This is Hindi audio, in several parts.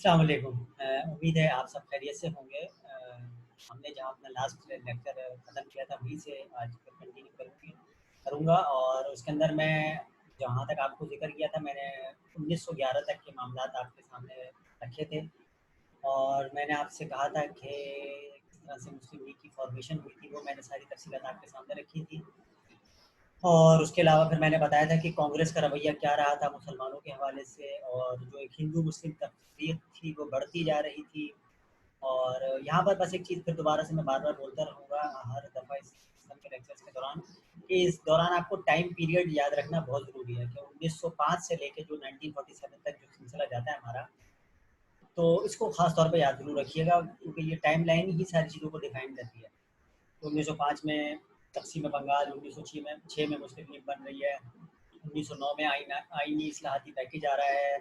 अस्सलाम वालेकुम। उम्मीद है आप सब खैरियत से होंगे। हमने जहाँ अपना लास्ट लेक्चर ख़त्म किया था वहीं से आज फिर कंटिन्यू करूँगा और उसके अंदर मैं जहाँ तक आपको ज़िक्र किया था मैंने 1911 तक के मामलात आपके सामने रखे थे और मैंने आपसे कहा था कि किस तरह से मुस्लिम लीग की फॉर्मेशन हुई थी, वो मैंने सारी तफ़सीलात आपके सामने रखी थी। और उसके अलावा फिर मैंने बताया था कि कांग्रेस का रवैया क्या रहा था मुसलमानों के हवाले से और जो एक हिंदू मुस्लिम तफरीक थी वो बढ़ती जा रही थी। और यहाँ पर बस एक चीज़ फिर दोबारा से मैं बार-बार बोलता रहूँगा हर दफ़ा इस किस्म के लेक्चर्स के दौरान कि इस दौरान आपको टाइम पीरियड याद रखना बहुत ज़रूरी है कि 1905 से लेके जो 1947 तक जो सिलसिला जाता है हमारा, तो इसको ख़ास तौर पे याद ज़रूर रखिएगा क्योंकि ये टाइमलाइन ही सारी चीज़ों को डिफ़ाइन करती है। तो 1905 में तक़सीम बंगाल, 1906 में मुस्लिम लीग बन रही है, 1909 में आईनी इस्लाहाती पैकेज आ रहा है,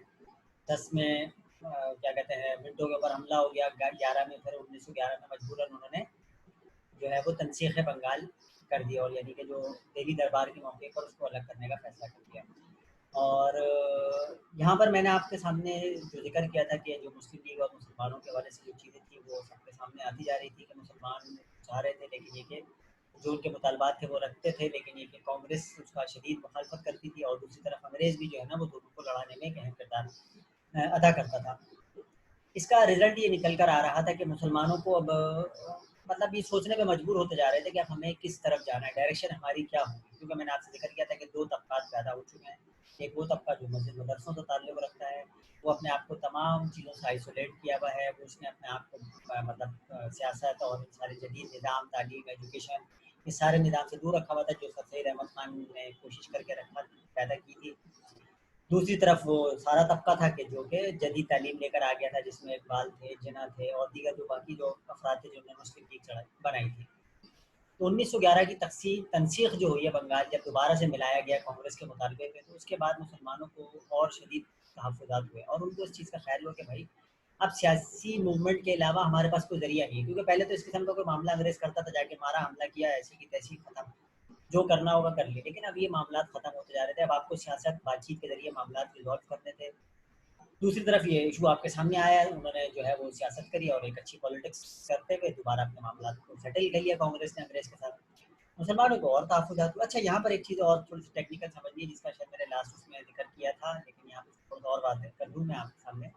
10 में क्या कहते हैं मिंटो के ऊपर हमला हो गया, 11 में फिर 1911 में मजबूरन उन्होंने जो है वो तनसीख़ बंगाल कर दिया और यानी कि जो दिल्ली दरबार के मौके पर उसको अलग करने का फ़ैसला कर दिया। और यहाँ पर मैंने आपके सामने जो ज़िक्र किया था कि जो मुस्लिम लीग और मुसलमानों के हवाले से जो चीज़ें थी वो सबके सामने आती जा रही थी कि मुसलमान चाह रहे थे लेकिन ये कि जो उनके मुतालबात थे वो रखते थे लेकिन ये कि कांग्रेस उसका शदीद मुखालफत करती थी और दूसरी तरफ अंग्रेज़ भी जो है ना वो दोनों को लड़ाने में एक अहम किरदार अदा करता था। इसका रिज़ल्ट ये निकल कर आ रहा था कि मुसलमानों को अब मतलब ये सोचने पे मजबूर होते जा रहे थे कि अब हमें किस तरफ जाना है, डायरेक्शन हमारी क्या होगी? क्योंकि मैंने आपसे ज़िक्र किया था कि 2 तबक़ात पैदा हो चुके हैं। एक वो तबक़ा जो मस्जिद मदरसों से ताल्लुक़ रखता है, वो अपने आप को तमाम चीज़ों से आइसोलेट किया हुआ है, वो उसने अपने आप को मतलब सियासत और सारे जदीद निज़ाम, तालीम, एजुकेशन, इस सारे निज़ाम से दूर रखा हुआ था जो सर सैयद अहमद ख़ान ने कोशिश करके पैदा की थी। दूसरी तरफ वो सारा तबका था कि जो कि जदीद तालीम लेकर आ गया था जिसमें इकबाल थे, जिन्ना थे और दीगर जो बाकी जो अफ़राद थे जिन्होंने मुस्लिम लीग बनाई थी। तो 1911 की तनसीख जो हुई है बंगाल जब दोबारा से मिलाया गया कांग्रेस के मुतालबे पे तो उसके बाद मुसलमानों को और शदीद तहफ़्फ़ुज़ात हुए और उनको इस चीज़ का ख़्याल हुआ कि भाई अब सियासी मूवमेंट के अलावा हमारे पास कोई ज़रिया नहीं है क्योंकि पहले तो इस किस्म का कोई मामला अंग्रेज़ करता था जाके मारा, हमला किया, ऐसी की तैसी ख़त्म। जो करना होगा कर लिए। लेकिन अब ये मामलात ख़त्म होते जा रहे थे। अब आपको सियासत, बातचीत के ज़रिए मामलात रिज़ॉल्व करने थे। दूसरी तरफ ये इश्यू आपके सामने आया है, उन्होंने जो है वो सियासत करी और एक अच्छी पॉलिटिक्स करते हुए दोबारा अपने मामलात को सेटल कर लिया कांग्रेस ने अंग्रेज़ के साथ। मुसलमानों को और तहफ़्फ़ुज़ात हुए। अच्छा यहाँ पर एक चीज़ और थोड़ी-सी टेक्निकल समझिए जिसका शायद मैंने लास्ट उसमें ज़िक्र किया था, लेकिन यहाँ पे थोड़ा-सा और वाज़ेह कर दूँ मैं आपके सामने।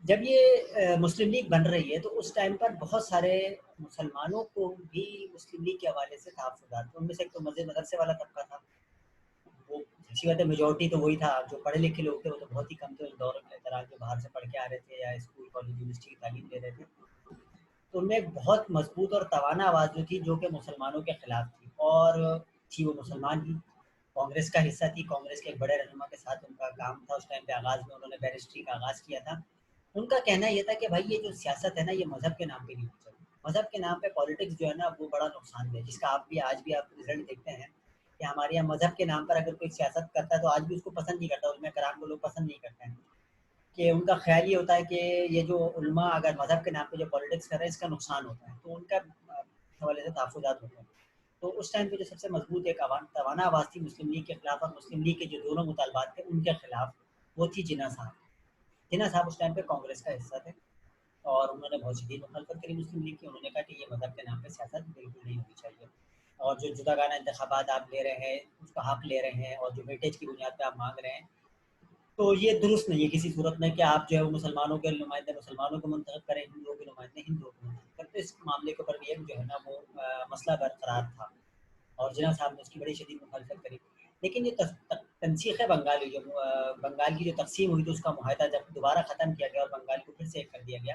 जब ये मुस्लिम लीग बन रही है तो उस टाइम पर बहुत सारे मुसलमानों को भी मुस्लिम लीग के हवाले से तहफ़्फ़ुज़ात थे। उनमें से एक तो मस्जिद मदरसे वाला तबका था। वो ज़ाहिर-सी बात है मेजॉरिटी तो वही था, जो पढ़े-लिखे लोग थे वो तो बहुत ही कम थे उस दौर के दौरान जो बाहर से पढ़ के आ रहे थे या स्कूल, कॉलेज, यूनिवर्सिटी की तालीम ले रहे थे। तो उनमें एक बहुत मज़बूत और तवाना आवाज़ जो थी जो कि मुसलमानों के खिलाफ थी और थी वो मुसलमान ही। कांग्रेस का हिस्सा थी, कांग्रेस के एक बड़े रहनुमा के साथ उनका काम था उस टाइम पे आगाज़ में उन्होंने बैरिस्ट्री का आगाज़ किया था। उनका कहना ये था कि भाई ये जो सियासत है ना ये मज़हब के नाम पे नहीं होनी चाहिए। मज़हब के नाम पे पॉलिटिक्स जो है ना वो बड़ा नुकसानदेह है, जिसका आप भी आज भी आप रिज़ल्ट देखते हैं कि हमारे यहाँ मज़हब के नाम पर अगर कोई सियासत करता है तो आज भी उसको पसंद नहीं करता, उलमा कराम को लोग पसंद नहीं करते हैं। कि उनका ख़्याल ये होता है कि ये जो उलमा अगर मज़हब के नाम पे जो पॉलिटिक्स कर रहे हैं इसका नुकसान होता है, तो उनका हवाले से तहफ़्फ़ुज़ात होते हैं। तो उस टाइम पे जो सबसे मज़बूत एक तवाना आवाज़ थी मुस्लिम लीग के खिलाफ और मुस्लिम लीग के जो दोनों मुतालबात थे उनके खिलाफ, वो थी जिन्ना साहब। जिन्ना साहब उस टाइम पे कांग्रेस का हिस्सा थे और उन्होंने बहुत शदीद मुखालफत करी मुस्लिम लीग की। उन्होंने कहा कि ये मज़हब के नाम पे सियासत बिल्कुल नहीं होनी चाहिए और जो जुदागाना इंतखाबात आप ले रहे हैं, उसका हक़ ले रहे हैं और जो वेटेज की बुनियाद पे आप माँग रहे हैं, तो ये दुरुस्त नहीं है किसी सूरत में कि आप जो है वो मुसलमानों के नुमाइंदे मुसलमानों को मुंतखब करें, हिंदुओं के नुमाइंदे हिंदुओं को मुंतखब करें। तो इस मामले के ऊपर भी एक जो है ना वो मसला बरकरार था और जिन्ना साहब ने उसकी बड़ी शदीद मुखालफत करी। लेकिन ये तनसीख़ बंगाल हुई बंगाल की जो तक़सीम हुई थी उसका मुआहदा जब दोबारा ख़त्म किया गया और बंगाल को फिर से एक कर दिया गया,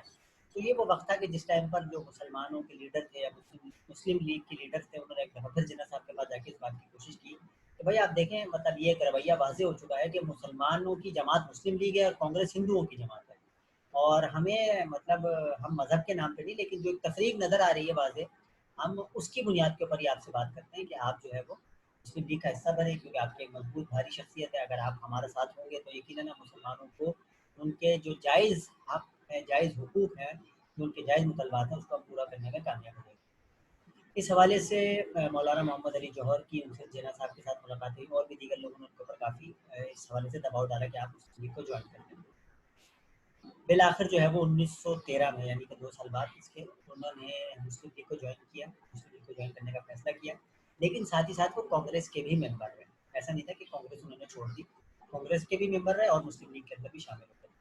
तो ये वो वक़्त था कि जिस टाइम पर जो मुसलमानों के लीडर थे या मुस्लिम मुस्लिम लीग के लीडर्स थे उन्होंने एक दफ़ा फिर जिन्ना साहब के पास जाके इस बात की कोशिश की कि भाई आप देखें मतलब ये एक रवैया वाज़ेह हो चुका है कि मुसलमानों की जमात मुस्लिम लीग है और कांग्रेस हिंदुओं की जमात है। और हमें मतलब हम मज़हब के नाम पे नहीं लेकिन जो एक तफ़रीक नज़र आ रही है वाज़ेह, हम उसकी बुनियाद के ऊपर ही आपसे बात करते हैं कि आप जो है वो मुस्लिम लीग का हिस्सा बनें क्योंकि आपकी एक मज़बूत भारी शख्सियत है। अगर आप हमारे साथ होंगे तो यकीनन हम मुसलमानों को उनके जो जायज़ हक़ हैं, जायज़ हुकूक हैं, जो उनके जायज़ मुतलबात हैं उसको हम पूरा करने में कामयाब होंगे। इस हवाले से मौलाना मोहम्मद अली जौहर की उनसे जिन्ना साहब के साथ मुलाकात हुई और भी दीगर लोगों ने उनके ऊपर काफ़ी इस हवाले से दबाव डाला कि आप मुस्लिम लीग को जॉइन कर लें। बिल आखिर जो है वो 1913 में, यानी कि 2 साल बाद इसके, उन्होंने मुस्लिम लीग को जॉइन किया, मुस्लिम लीग को जॉइन करने का फैसला किया। लेकिन साथ ही साथ वो कांग्रेस के भी मेंबर रहे। ऐसा नहीं था कि कांग्रेस उन्होंने छोड़ दी, कांग्रेस के भी मेंबर रहे और मुस्लिम लीग के अंदर भी शामिल हो गए।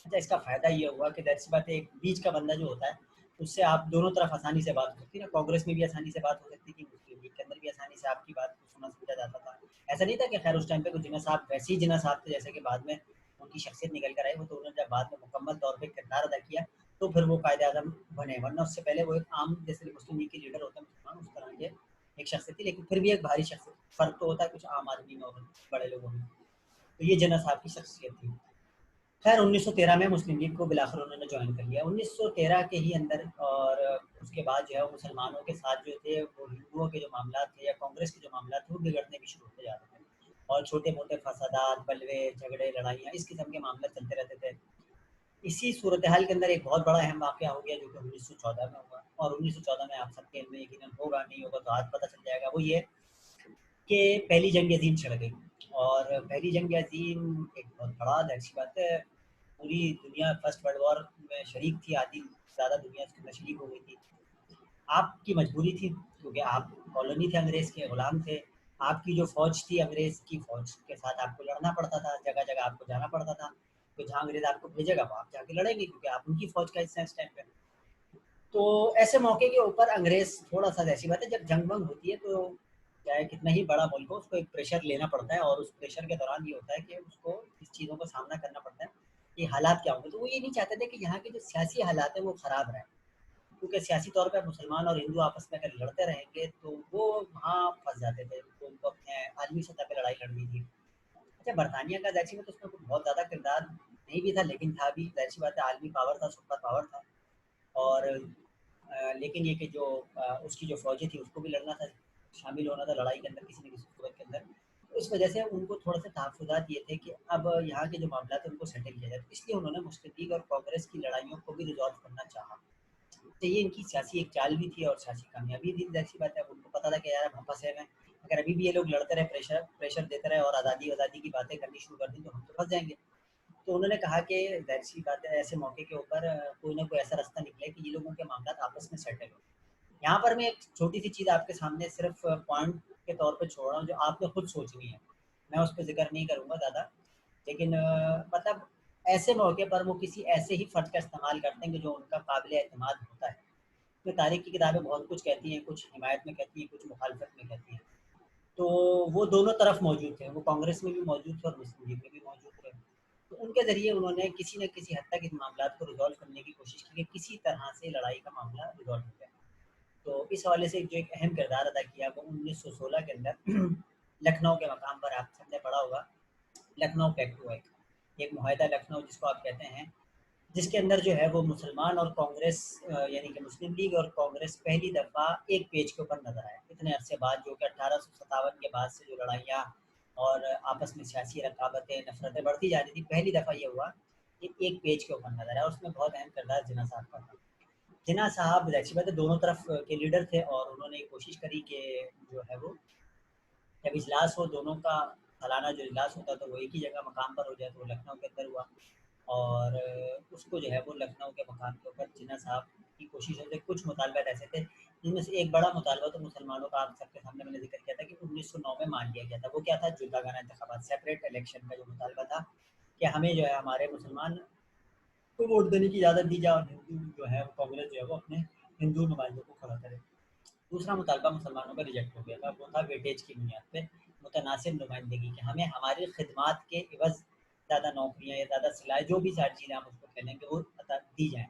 अच्छा, इसका फ़ायदा ये हुआ कि ज़ाहिर सी बात है, एक बीच का बंदा जो होता है, उससे आप दोनों तरफ आसानी से बात हो सकती है ना, कांग्रेस में भी आसानी से बात हो सकती थी, मुस्लिम लीग के अंदर भी आसानी से आपकी बात को सुना समझा जाता था। ऐसा नहीं था कि खैर उस टाइम पे कुछ जिन्ना साहब वैसे ही जिन्ना साहब थे जैसे कि बाद में उनकी शख्सियत निकल कर आई, वो तो उन्होंने जब बाद में मुकम्मल तौर पे किरदार अदा किया, तो फिर वो कायदे-आज़म बने, वरना उससे पहले वो एक आम जैसे मुस्लिम लीग के लीडर होते हैं मुसलमान, उस तरह के एक शख्सियत थी, लेकिन फिर भी एक भारी शख्सियत। फ़र्क तो होता है कुछ आम आदमी में और बड़े लोगों में। तो ये जिन्ना साहब की शख्सियत थी। खैर 1913 में मुस्लिम लीग को बिलाखिर उन्होंने ज्वाइन कर लिया 1913 के ही अंदर। और उसके बाद जो है वो मुसलमानों के साथ जो थे वो हिंदुओं के जो मामला थे या कांग्रेस के जो मामला थे वो बिगड़ने भी शुरू होते जा रहे थे, और छोटे मोटे फसादात, बलवे, झगड़े, लड़ाइयाँ, इस किस्म के मामले चलते रहते थे। इसी सूरत हाल के अंदर एक बहुत बड़ा अहम वाक़या हो गया जो कि 1914 में हुआ, और 1914 में आप सबके इनमें यकीनन होगा, नहीं होगा तो आज पता चल जाएगा। वो ये कि पहली जंग अज़ीम छिड़ गई। और पहली जंग अज़ीम एक बहुत बड़ा ज़ाहिर-सी बात है, पूरी दुनिया फर्स्ट वर्ल्ड वॉर में शरीक थी, आधी ज़्यादा दुनिया इसके अंदर शरीक हो गई थी। आपकी मजबूरी थी क्योंकि आप कॉलोनी थे, अंग्रेज़ के गुलाम थे। आपकी जो फ़ौज थी, अंग्रेज़ की फ़ौज के साथ आपको लड़ना पड़ता था, जगह-जगह आपको जाना पड़ता था। तो जहाँ अंग्रेज़ आपको भेजेगा वहाँ आप जाके लड़ेंगे क्योंकि आप उनकी फ़ौज का हिस्सा हैं इस टाइम पे। तो ऐसे मौके के ऊपर अंग्रेज़ थोड़ा-सा, ऐसी बात है जब जंग-वंग होती है तो चाहे कितना ही बड़ा मुल्क हो, उसको एक प्रेशर लेना पड़ता है, और उस प्रेशर के दौरान ये होता है कि उसको इस चीज़ों का सामना करना पड़ता है कि हालात क्या होंगे। तो वो ये नहीं चाहते थे कि यहाँ के जो सियासी हालात हैं वो ख़राब रहें, क्योंकि सियासी तौर पे मुसलमान और हिंदू आपस में अगर लड़ते रहेंगे तो वो वहाँ फँस जाते थे, तो उनको अपने आलमी सतह पे लड़ाई लड़नी थी। अच्छा, बरतानिया का ज़ाहिर-सी बात है उसमें कुछ बहुत ज़्यादा किरदार नहीं भी था, लेकिन था भी, ज़ाहिर-सी बात है आलमी पावर था, सुपर पावर था। और लेकिन ये कि जो उसकी जो फ़ौजें थी उसको भी लड़ना था, शामिल होना था लड़ाई के अंदर किसी न किसी सूरत के अंदर। तो इस वजह से उनको थोड़े-से तहफ़्फ़ुज़ात ये थे कि अब यहाँ के जो मामलात हैं उनको सेटल किया जाए। तो इसलिए उन्होंने मुस्लिम लीग और कांग्रेस की लड़ाइयों को भी रिज़ॉल्व करना चाहा। तो ये इनकी सियासी एक चाल भी थी और सियासी कामयाबी थी, ज़ाहिर-सी बात है। अब उनको पता था कि यार अब हम फँसे हुए हैं। अगर अभी भी ये लोग लड़ते रहे, प्रेशर प्रेशर देते रहे और आज़ादी-वाज़ादी की बातें करनी शुरू कर दी तो हम तो फँस जाएँगे। तो उन्होंने कहा कि ज़ाहिर-सी बात है ऐसे मौके के ऊपर कोई ना कोई ऐसा रास्ता निकले कि ये लोगों के मामलात आपस में सेटल हों। यहाँ पर मैं एक छोटी-सी चीज़ आपके सामने सिर्फ़ पॉइंट के तौर पे छोड़ रहा हूँ जो आपने खुद सोचनी है। मैं उस पे ज़िक्र नहीं करूँगा ज़्यादा, लेकिन मतलब ऐसे मौके पर वो किसी ऐसे ही फ़र्द का इस्तेमाल करते हैं कि जो उनका काबिल एतमाद होता है। तो तारीख़ की किताबें बहुत कुछ कहती हैं, कुछ हिमायत में कहती हैं, कुछ मुखालफत में कहती हैं। तो वो दोनों तरफ मौजूद थे, वो कांग्रेस में भी मौजूद थे और मुस्लिम लीग में भी मौजूद थे। तो उनके ज़रिए उन्होंने किसी न किसी हद तक इन मामलात को रिज़ॉल्व करने की कोशिश की कि किसी तरह से लड़ाई का मामला रिज़ॉल्व हो जाए। तो इस हवाले से जो एक अहम किरदार अदा किया वो 1916 के अंदर लखनऊ के मकाम पर आप सबने पढ़ा होगा, लखनऊ पैक्ट हुआ एक मुआहदा लखनऊ जिसको आप कहते हैं, जिसके अंदर जो है वो मुसलमान और कांग्रेस यानी कि मुस्लिम लीग और कांग्रेस पहली दफ़ा एक पेज के ऊपर नज़र आए। इतने अरसे बाद, जो कि 1857 के बाद से जो लड़ाइयाँ और आपस में सियासी रकाबतें, नफ़रतें बढ़ती जा रही थी, पहली दफ़ा ये हुआ कि एक पेज के ऊपर नज़र आया। उसमें बहुत अहम किरदार जिन्ना साहब का था। जिन्ना साहब ज़ाहिर-सी बात है दोनों तरफ के लीडर थे और उन्होंने कोशिश करी कि जो है वो जब इजलास हो दोनों का, सालाना जो इजलास होता है तो वो एक ही जगह मकाम पर हो जाए, तो वो लखनऊ के अंदर हुआ। और उसको जो है वो लखनऊ के मकाम के ऊपर जिन्ना साहब की कोशिशों से कुछ मुतालबात ऐसे थे, जिनमें से एक बड़ा मुतालबा तो मुसलमानों का आप सबके सामने मैंने ज़िक्र किया था कि 1909 में मान लिया गया था। वो क्या था? जुदागाना इंतखाबात, सेपरेट इलेक्शन का जो मुतालबा था कि हमें जो है हमारे मुसलमान को वोट देने की इजाज़त दी जाए और हिंदू जो है वो कांग्रेस जो है वो अपने हिंदू नुमाइंदों को खड़ा करे। दूसरा मुतालबा मुसलमानों का रिजेक्ट हो गया था, वो था वेटेज की बुनियाद पे मुतनासिब नुमाइंदगी की। हमें हमारी खिदमात के इवज़ ज़्यादा नौकरियाँ या ज़्यादा सिलाए, जो भी सारी चीज़ें आप उसको कह लें कि वो अता दी जाएँ।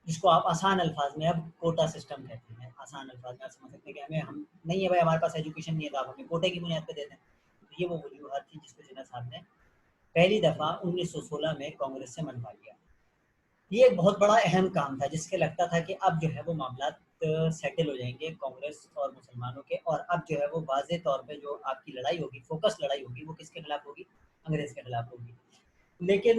जिसको आप आसान अल्फाज में अब कोटा सिस्टम कहते हैं। आसान अल्फाज में आप समझ सकते हैं कि हमें हम नहीं है भाई, हमारे पास एजुकेशन नहीं है तो आप हमें कोटे की बुनियाद पे दे दें। तो ये वो वजूहत थी जिसको जिन्ना साहब ने पहली दफ़ा 1916 में कांग्रेस से मनवा लिया। ये एक बहुत बड़ा अहम काम था जिसके लगता था कि अब जो है वो मामलात सेटल हो जाएँगे कांग्रेस और मुसलमानों के, और अब जो है वो वाज़ेह तौर पे जो आपकी लड़ाई होगी, फ़ोकस लड़ाई होगी, वो किसके खिलाफ होगी? अंग्रेज़ के खिलाफ होगी। लेकिन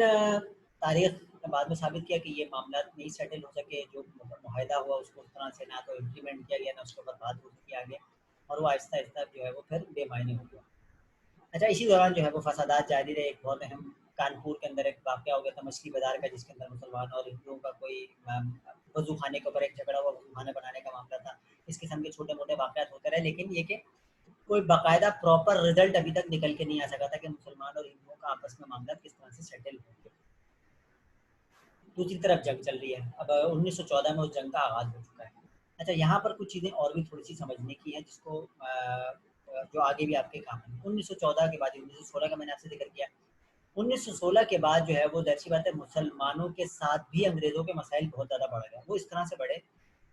तारीख़ ने बाद में साबित किया कि ये मामलात नहीं सेटल हो सके, जो मुआहदा हुआ उसको उस तरह से ना तो इम्प्लीमेंट किया गया, ना उसके ऊपर बात हो सकी आगे, और वो आहिस्ता-आहिस्ता जो है वो फिर बेमायने हो गया। अच्छा, इसी दौरान जो है वो फ़सादात जारी रहे। एक बहुत अहम कानपुर के अंदर एक वाक़या हो गया था मछली बाज़ार का, जिसके अंदर मुसलमान और हिंदुओं का कोई वज़ू खाने के ऊपर एक झगड़ा हुआ, वज़ू खाना बनाने का मामला था। इस किस्म के छोटे-मोटे वाक़यात होते रहे, लेकिन ये कि कोई बाकायदा प्रॉपर रिज़ल्ट अभी तक निकल के नहीं आ सका था कि मुसलमान और हिंदुओं का आपस में मामला किस तरह से सेटल होंगे। दूसरी तरफ जंग चल रही है। अब 1914 में उस जंग का आगाज़ हो चुका है। अच्छा, यहाँ पर कुछ चीज़ें और भी थोड़ी-सी समझने की हैं, जिसको जो आगे भी आपके काम आएँगी। 1914 के बाद 1916 का मैंने आपसे ज़िक्र किया। 1916 के बाद जो है वो ज़ाहिर-सी बात है, मुसलमानों के साथ भी अंग्रेज़ों के मसाइल बहुत ज़्यादा बढ़ गए। वो इस तरह से बढ़े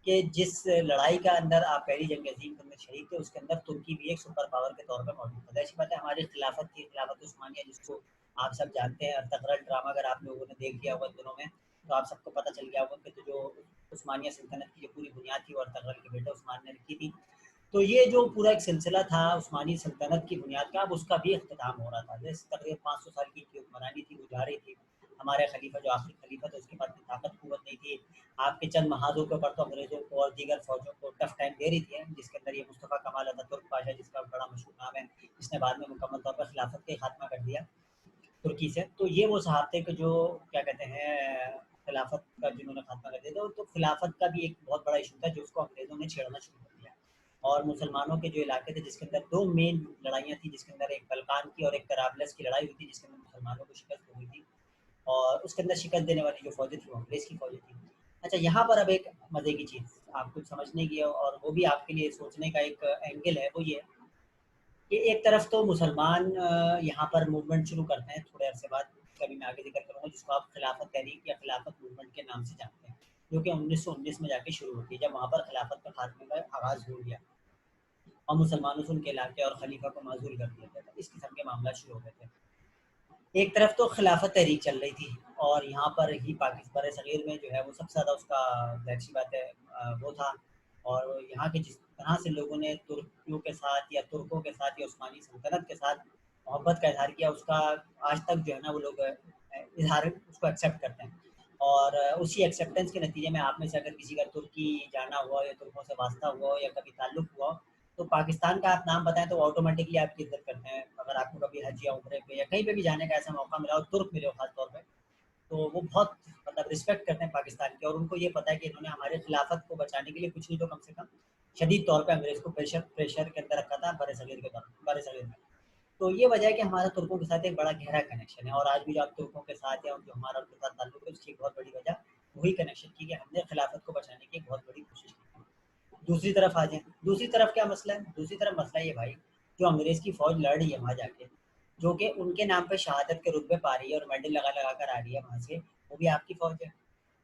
कि जिस लड़ाई का अंदर आप पहली जंग अज़ीम के अंदर शरीक थे, उसके अंदर तुर्की भी एक सुपर पावर के तौर पे मौजूद था। ज़ाहिर-सी बात है, हमारी खिलाफत थी, खिलाफत उस्मानिया, जिसको आप सब जानते हैं। अर्तगरल ड्रामा अगर आप लोगों ने देख लिया होगा इन दिनों में, तो आप सबको पता चल गया होगा कि जो उस्मानिया सल्तनत की जो पूरी बुनियाद थी, वो अर्तगरल के बेटे उस्मान ने रखी थी। तो ये जो पूरा एक सिलसिला था उस्मानी सल्तनत की बुनियाद का, अब उसका भी इख्तिताम हो रहा था। जैसे तकरीबन 500 साल की इनकी हुक्मरानी थी, वो जा रही थी। हमारे खलीफा जो आखिरी खलीफा था, उसके पास इतनी ताकत क़ुव्वत नहीं थी। आपके चंद महादों के ऊपर तो अंग्रेज़ों को और दीगर फ़ौजों को टफ़ टाइम दे रही थी, जिसके अंदर ये मुस्तफ़ा कमाल अतातुर्क पाशा, जिसका बड़ा मशहूर नाम है, जिसने बाद में मुकम्मल तौर पर खिलाफत का ही खात्मा कर दिया तुर्की से। तो ये वो साहब थे कि जो क्या कहते हैं, खिलाफत का जिन्होंने खात्मा कर दिया था। तो खिलाफत का भी एक बहुत बड़ा इशू था, जो उसको अंग्रेज़ों ने छेड़ना शुरू कर दिया। और मुसलमानों के जो इलाके थे, जिसके अंदर 2 मेन लड़ाइयाँ थी, जिसके अंदर एक बल्कान की और एक तराबलस की लड़ाई हुई थी, जिसके अंदर मुसलमानों को शिकस्त हुई थी। और उसके अंदर शिकस्त देने वाली जो फ़ौजें थी, वो अंग्रेज़ की फ़ौजें थी। अच्छा, यहाँ पर अब एक मज़े की चीज़ आपको समझने की है, और वो भी आपके लिए सोचने का एक एंगल है, वो ये है कि एक तरफ तो मुसलमान यहाँ पर मूवमेंट शुरू करते हैं थोड़े अरसे बाद, कभी मैं आगे ज़िक्र करूँगा, जिसको आप खिलाफत तहरीक या खिलाफत मूवमेंट के नाम से जानते हैं, जो कि 1919 में जाके शुरू होती है, जब वहाँ पर खिलाफत का खात्मे का आगाज़ हो गया और मुसलमानों से उनके इलाके और खलीफा को माज़ूल कर दिया गया था। इस किस्म के मामला शुरू हो गए थे। एक तरफ तो खिलाफत तहरीक चल रही थी, और यहाँ पर ही बरे-सग़ीर में जो है वो सबसे ज़्यादा उसका ज़ाहिर-सी बात है वो था। और यहाँ के जिस तरह से लोगों ने तुर्कियों के साथ या तुर्कों के साथ या उस्मानी सल्तनत के साथ मोहब्बत का इज़हार किया, उसका आज तक जो है ना वो लोग इज़हार उसको एक्सेप्ट करते हैं। और उसी एक्सेप्टेंस के नतीजे में आप में से अगर किसी का तुर्की जाना हुआ या तुर्कों से वास्ता हुआ हो या कभी ताल्लुक़ हुआ हो, तो पाकिस्तान का आप नाम बताएँ तो वो ऑटोमेटिकली आपकी इज़्ज़त करते हैं। अगर आपको कभी हज या उम्रे पे या कहीं पे भी जाने का ऐसा मौका मिला और तुर्क मिले हो ख़ास तौर पे, तो वो बहुत मतलब रिस्पेक्ट करते हैं पाकिस्तान की, और उनको ये पता है कि इन्होंने हमारे खिलाफत को बचाने के लिए कुछ नहीं तो कम से कम शदीद तौर पे अंग्रेज़ को प्रेशर के अंदर रखा था बरे-सग़ीर में। तो ये वजह है कि हमारा तुर्कों के साथ एक बड़ा गहरा कनेक्शन है, और आज भी जो आप तुर्कों के साथ या जो हमारा उनके साथ ताल्लुक़ है, उसकी एक बहुत बड़ी वजह वही कनेक्शन की कि हमने खिलाफत को बचाने की एक बहुत बड़ी कोशिश की। दूसरी तरफ आ जाएँ, दूसरी तरफ क्या मसला है? दूसरी तरफ मसला ये भाई, जो अंग्रेज़ की फ़ौज लड़ रही है वहाँ जाके, जो कि उनके नाम पे शहादत के रुतबे पा रही है और मेडल लगा-लगा कर आ रही है वहाँ से, वो भी आपकी फ़ौज है।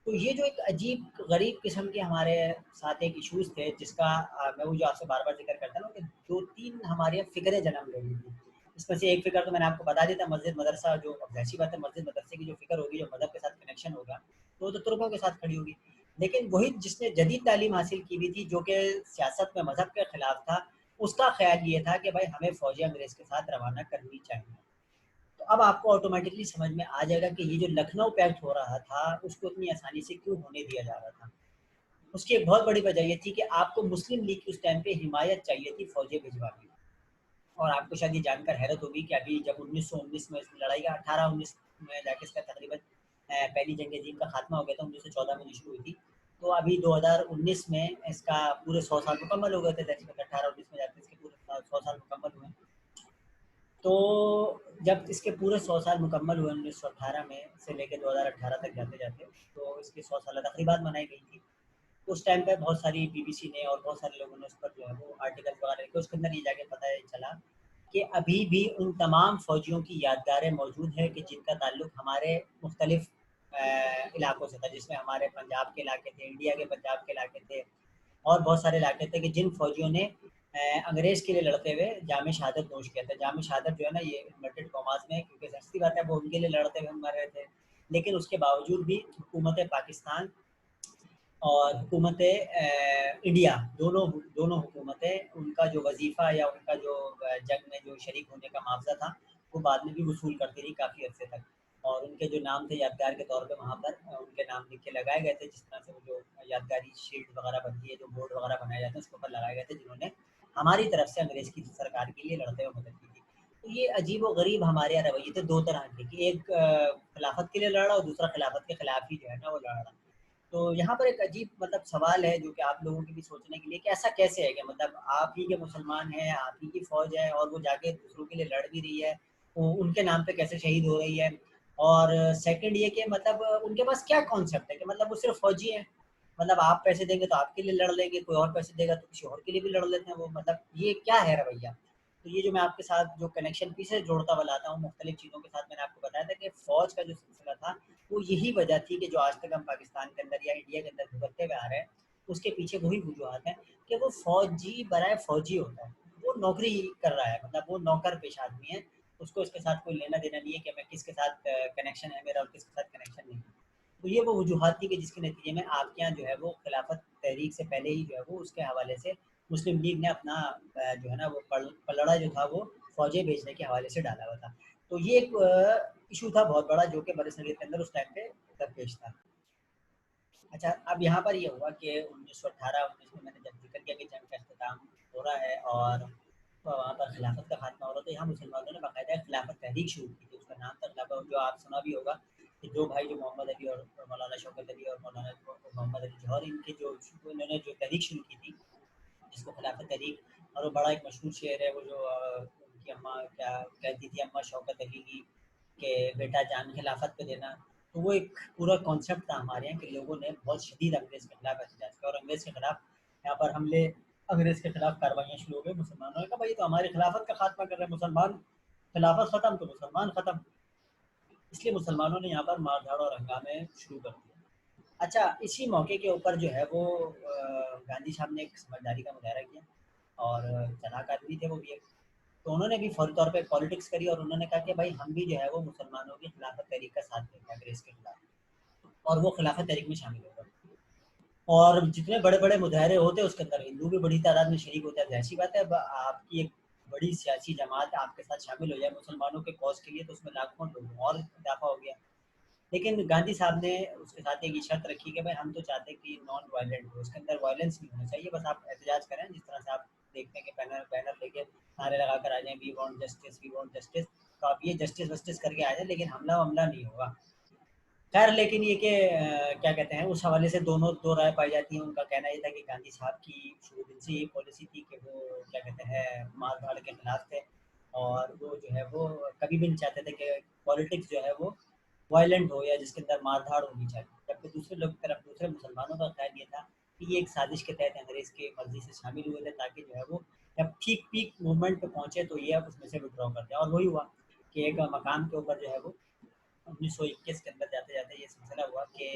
तो ये जो एक अजीब गरीब किस्म के हमारे साथ एक इश्यूज़ थे, जिसका मैं वो जो आपसे बार-बार ज़िक्र करता हूँ ना कि 2-3 हमारे यहाँ फ़िक्रें जन्म ले ली थी। इसमें से एक फ़िक्र तो मैंने आपको बता दिया था, मस्जिद मदरसा, जो अब ज़ाहिर-सी बात है मस्जिद मदरसे की जो फ़िक्र होगी, जो मज़हब के साथ कनेक्शन होगा, तो वो तो तुर्कों के साथ खड़ी होगी। लेकिन वही जिसने जदीद तालीम हासिल की हुई थी, जो कि सियासत में मज़हब के खिलाफ था, उसका ख़्याल ये था कि भाई हमें फ़ौजें अंग्रेज़ के साथ रवाना करनी चाहिए। तो अब आपको ऑटोमेटिकली समझ में आ जाएगा कि ये जो लखनऊ पैक्ट हो रहा था, उसको इतनी आसानी से क्यों होने दिया जा रहा था। उसकी एक बहुत बड़ी वजह ये थी कि आपको मुस्लिम लीग की उस टाइम पे हिमायत चाहिए थी फ़ौजें भिजवा के। और आपको शायद ये जानकर हैरत होगी कि अभी जब 1919 में इस लड़ाई का 18-19 में जाके इसका तकरीबन पहली जंग-ए-अज़ीम का खात्मा हो गया था, 1914 में जो शुरू हुई थी। तो अभी 2019 में इसका पूरे 100 साल मुकम्मल हो गए थे, ज़ाहिर-सी बात है 18-19 में जाके इसके पूरे 100 साल मुकम्मल हुए। तो जब इसके पूरे 100 साल मुकम्मल हुए 1918 में से लेके 2018 तक जाते-जाते, तो इसकी 100 साला तक़रीबात मनाई गई थी। उस टाइम पे बहुत सारी बीबीसी ने और बहुत सारे लोगों ने उस पर जो है वो आर्टिकल्स वगैरह लिखे, उसके अंदर ये जाके पता चला कि अभी भी उन तमाम फ़ौजियों की यादगारें मौजूद हैं कि जिनका ताल्लुक हमारे मुख्तलिफ़ इलाकों से था, जिसमें हमारे पंजाब के इलाके थे, इंडिया के पंजाब के इलाके थे, और बहुत सारे इलाके थे कि जिन फ़ौजियों ने अंग्रेज़ के लिए लड़ते हुए जाम शहादत नोश किया था। जाम शहादत जो है ना, ये इन्वर्टेड कॉमास में, क्योंकि ज़ाहिर-सी बात है वो उनके लिए लड़ते हुए मर रहे थे। लेकिन उसके बावजूद भी हुकूमत पाकिस्तान और हुकूमत इंडिया, दोनों दोनों हुकूमतें, उनका जो वज़ीफ़ा या उनका जो जंग में जो शरीक होने का मुआवज़ा था, वो बाद में भी वसूल करती रही काफ़ी अरसे तक। और उनके जो नाम थे यादगार के तौर पे वहाँ पर उनके नाम लिख के लगाए गए थे, जिस तरह से वो जो यादगारी शील्ड वगैरह बनती है, जो बोर्ड वगैरह बनाए जाते हैं, उसके ऊपर लगाए गए थे, जिन्होंने हमारी तरफ से अंग्रेज़ की सरकार के लिए लड़ते हुए मदद की थी। तो ये अजीब व गरीब हमारे यहाँ रवैये थे दो तरह के, कि एक खिलाफत के लिए लड़ रहा और दूसरा खिलाफत के खिलाफ ही जो है ना वो लड़ रहा। तो यहाँ पर एक अजीब मतलब सवाल है जो कि आप लोगों के भी सोचने के लिए, कि ऐसा कैसे है कि मतलब आप ही के मुसलमान हैं, आप ही की फौज है और वो जाके दूसरों के लिए लड़ भी रही है, वो उनके नाम पे कैसे शहीद हो रही है। और सेकंड ये कि मतलब उनके पास क्या कॉन्सेप्ट है कि मतलब वो सिर्फ फौजी है, मतलब आप पैसे देंगे तो आपके लिए लड़ लेंगे, कोई और पैसे देगा तो किसी और के लिए भी लड़ लेते हैं वो, मतलब ये क्या है रवैया। तो ये जो मैं आपके साथ जो कनेक्शन पीछे जोड़ता हुआ लाता हूँ मुख्तलिफ चीज़ों के साथ, मैंने आपको बताया था कि फ़ौज का जो सिलसिला था वो यही वजह थी कि जो आज तक हम पाकिस्तान के अंदर या इंडिया के अंदर भुगतते हुए आ रहे हैं, उसके पीछे वही वजूहत हैं कि वो फ़ौजी बराए फ़ौजी होता है, वो नौकरी कर रहा है, मतलब वो नौकर पेश आदमी है, उसको इसके साथ कोई लेना देना नहीं है कि मैं किसके साथ कनेक्शन है मेरा और किसके साथ कनेक्शन नहीं है। तो ये वो वजूहत थी कि जिसके नतीजे में आपके यहाँ जो है वो खिलाफत तहरीक से पहले ही जो है वो उसके हवाले से मुस्लिम लीग ने अपना जो है ना वो पलड़ा जो था वो फौजें भेजने के हवाले से डाला हुआ था। तो ये एक इशू था बहुत बड़ा जो कि बरसगीर के अंदर उस टाइम पे दरपेश था। अच्छा, अब यहाँ पर ये हुआ कि 1918-19 में मैंने जब जिक्र किया कि जंग का अख्ताम हो रहा है और वहाँ पर खिलाफत का खात्मा हो रहा, तो यहाँ मुसलमानों ने बाकायदा खिलाफत तहरीक शुरू की थी, उसका नाम था खिलाफत, जो आप सुना भी होगा कि दो भाई जो मोहम्मद अली और मौलाना शौकत अली और मौलाना मोहम्मद अली जौहर, इनके जो इन्होंने जो तहरीक शुरू की थी जिसको खिलाफत तहरीक, और वो बड़ा एक मशहूर शेर है वो जो उनकी अम्मा क्या कहती थी, अम्मा शौकत अली की, कि बेटा जान खिलाफत पे देना। तो वो एक पूरा कॉन्सेप्ट था हमारे यहाँ कि लोगों ने बहुत शदीद अंग्रेज़ के खिलाफ एहतजाज किया और अंग्रेज़ के खिलाफ यहाँ पर हमले, अंग्रेज़ के खिलाफ कार्रवाइयाँ शुरू हो गई। मुसलमानों ने कहा भाई ये तो हमारी खिलाफत का खात्मा कर रहे हैं, मुसलमान खिलाफत ख़त्म तो मुसलमान ख़त्म। इसलिए मुसलमानों ने यहाँ पर मार धाड़ और हंगामे शुरू कर दिए। अच्छा, इसी मौके के ऊपर जो है वो गांधी साहब ने एक समझदारी का मुजाहरा किया और चालाक आदमी थे वो भी एक। तो उन्होंने भी फौरी तौर पे पॉलिटिक्स करी और उन्होंने कहा कि भाई हम भी जो है वो मुसलमानों की खिलाफत तहरीक का साथ देंगे अंग्रेज़ के खिलाफ, और वो खिलाफत तहरीक में शामिल हो गए। और जितने बड़े-बड़े मुजाहरे होते हैं उसके अंदर हिंदू भी बड़ी तादाद में शरीक होते हैं। ज़ाहिर-सी बात है, अब आपकी एक बड़ी सियासी जमात आपके साथ शामिल हो जाए मुसलमानों के कॉज़ के लिए, तो उसमें लाखों लोग और इज़ाफ़ा हो गया। लेकिन गांधी साहब ने उसके साथ एक ये शर्त रखी कि भाई हम तो चाहते हैं कि नॉन वायलेंट हो, उसके अंदर वायलेंस नहीं होना चाहिए, बस आप एहतजाज करें जिस तरह से आप देखते हैं कि बैनर बैनर लेके नारे लगा कर आ जाएं, we want justice, we want justice. तो आप ये जस्टिस वस्टिस करके आ जाए, लेकिन हमला वमला नहीं होगा। खैर, लेकिन ये कि क्या कहते हैं, उस हवाले से दोनों दो राय पाई जाती हैं। उनका कहना ये था कि गांधी साहब की शुरू दिन से ये पॉलिसी थी कि वो क्या कहते हैं मार धाड़ के खिलाफ थे, और वो जो है वो कभी भी नहीं चाहते थे कि पॉलिटिक्स जो है वो वायलेंट हो या जिसके अंदर मार धाड़ होनी चाहिए। जबकि दूसरे लोग की तरफ दूसरे मुसलमानों का ख्याल ये था कि ये एक साजिश के तहत अंग्रेज़ की मर्जी से शामिल हुए थे, ताकि जो है वो जब ठीक पीक मूवमेंट पे पहुंचे तो ये अब उसमें से विड्रॉ कर दिया। और वही हुआ कि एक मकाम के ऊपर जो है वो 1921 के अंदर जाते जाते ये सिलसिला हुआ कि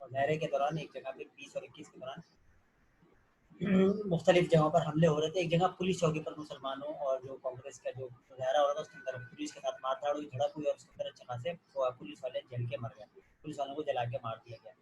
मुजाहरे के दौरान एक जगह पे 20 और 21 के दौरान मुख्तलिफ जगहों पर हमले हो रहे थे। एक जगह पुलिस चौकी पर मुसलमानों और जो कांग्रेस का जो मुजाहरा हो रहा था उसके अंदर पुलिस के साथ मारधाड़ हुई, झड़प हुई और उसके अंदर अच्छे खासे पुलिस वाले जल के मर गए, पुलिस वालों को जला के मार दिया गया।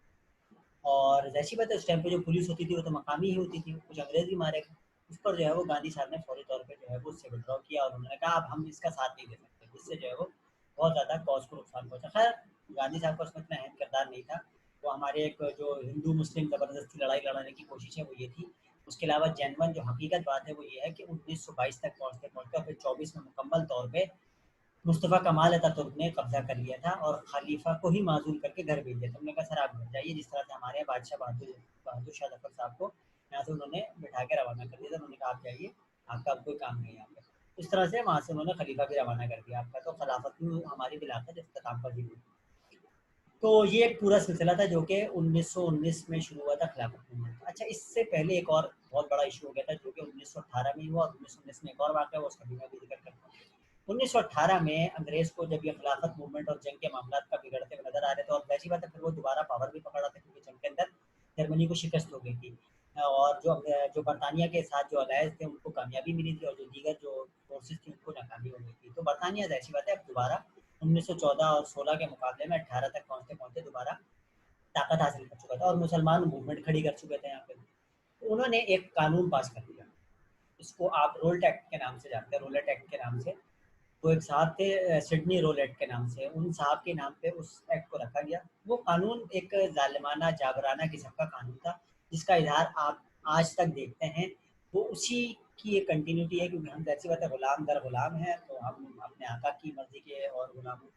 और ज़ाहिर-सी बात है उस टाइम पे जो पुलिस होती थी वो तो मकामी ही होती थी, कुछ अंग्रेज़ भी मारे गए। उस पर जो है वो गांधी साहब ने फौरी तौर पे जो है वो उससे विथड्रॉ किया और उन्होंने कहा अब हम इसका साथ नहीं दे सकते, जिससे जो है वो बहुत ज़्यादा कॉज़ को नुकसान पहुँचा। ख़ैर, गांधी साहब का उसमें इतना अहम किरदार नहीं था। वो हमारे एक जो हिंदू मुस्लिम ज़बरदस्ती लड़ाई लड़ाने की कोशिश है वो ये थी। उसके अलावा जेन्युइन जो हकीकत बात है वो ये है कि 1922 तक पहुँचते-पहुँचते और फिर 24 में मुकम्मल तौर पे मुस्तफ़ा कमाल अतातुर्क ने कब्ज़ा कर लिया था और खलीफा को ही माज़ूल करके घर भेज दिया था। उन्होंने कहा सर आप घर जाइए, जिस तरह से हमारे यहाँ बादशाह बहादुर बहादुर शाह ज़फ़र साहब को यहाँ से उन्होंने बिठा के रवाना कर दिया था। उन्होंने कहा आप जाइए, आपका अब कोई काम नहीं है यहाँ पे। इस तरह से वहाँ से उन्होंने खलीफा भी रवाना कर दिया आपका, तो खिलाफत भी हमारी बिलाकर इख्तिताम पज़ीर हुई। तो ये एक पूरा सिलसिला था जो कि 1919 में शुरू हुआ था खिलाफत मूवमेंट। अच्छा, इससे पहले एक और बहुत बड़ा इशू हो गया था जो कि 1918 में हुआ और 1919 में एक और वाक़या हुआ, उसका भी मैं भी ज़िक्र करता हूँ। 1918 में अंग्रेज़ को जब ये खिलाफत मूवमेंट और जंग के मामलात का बिगड़ते हुए नज़र आ रहे थे, और ज़ाहिर-सी बात है फिर वो दोबारा पावर भी पकड़ा था क्योंकि जंग के अंदर जर्मनी को शिकस्त हो गई थी। और जो बरतानिया के साथ जो अलायंस थे उनको कामयाबी मिली थी और जो दीगर जो फ़ोर्सेस थी उनको नाकामी हो गई थी। तो बरतानिया ज़ाहिर-सी बात है अब दोबारा 1914 और 16 के मुकाबले में 18 तक पहुँचते-पहुँचते दोबारा ताकत हासिल कर चुका था और मुसलमान मूवमेंट खड़ी कर चुके थे यहाँ पे। तो उन्होंने एक कानून पास कर दिया, इसको आप रोल्ट एक्ट के नाम से जानते हैं, रोलेट एक्ट के नाम से। वो एक साहब थे सिडनी रोलेट के नाम से, उन साहब के नाम पे उस एक्ट को रखा गया। वो कानून एक ज़ालिमाना, जाबराना किस्म का कानून था, जिसका इज़हार आप आज तक देखते हैं। वो उसी की एक कंटिन्यूटी है, क्योंकि हम जैसी बात है गुलाम दर गुलाम हैं, तो हम अपने आका की मर्जी के और गुलामों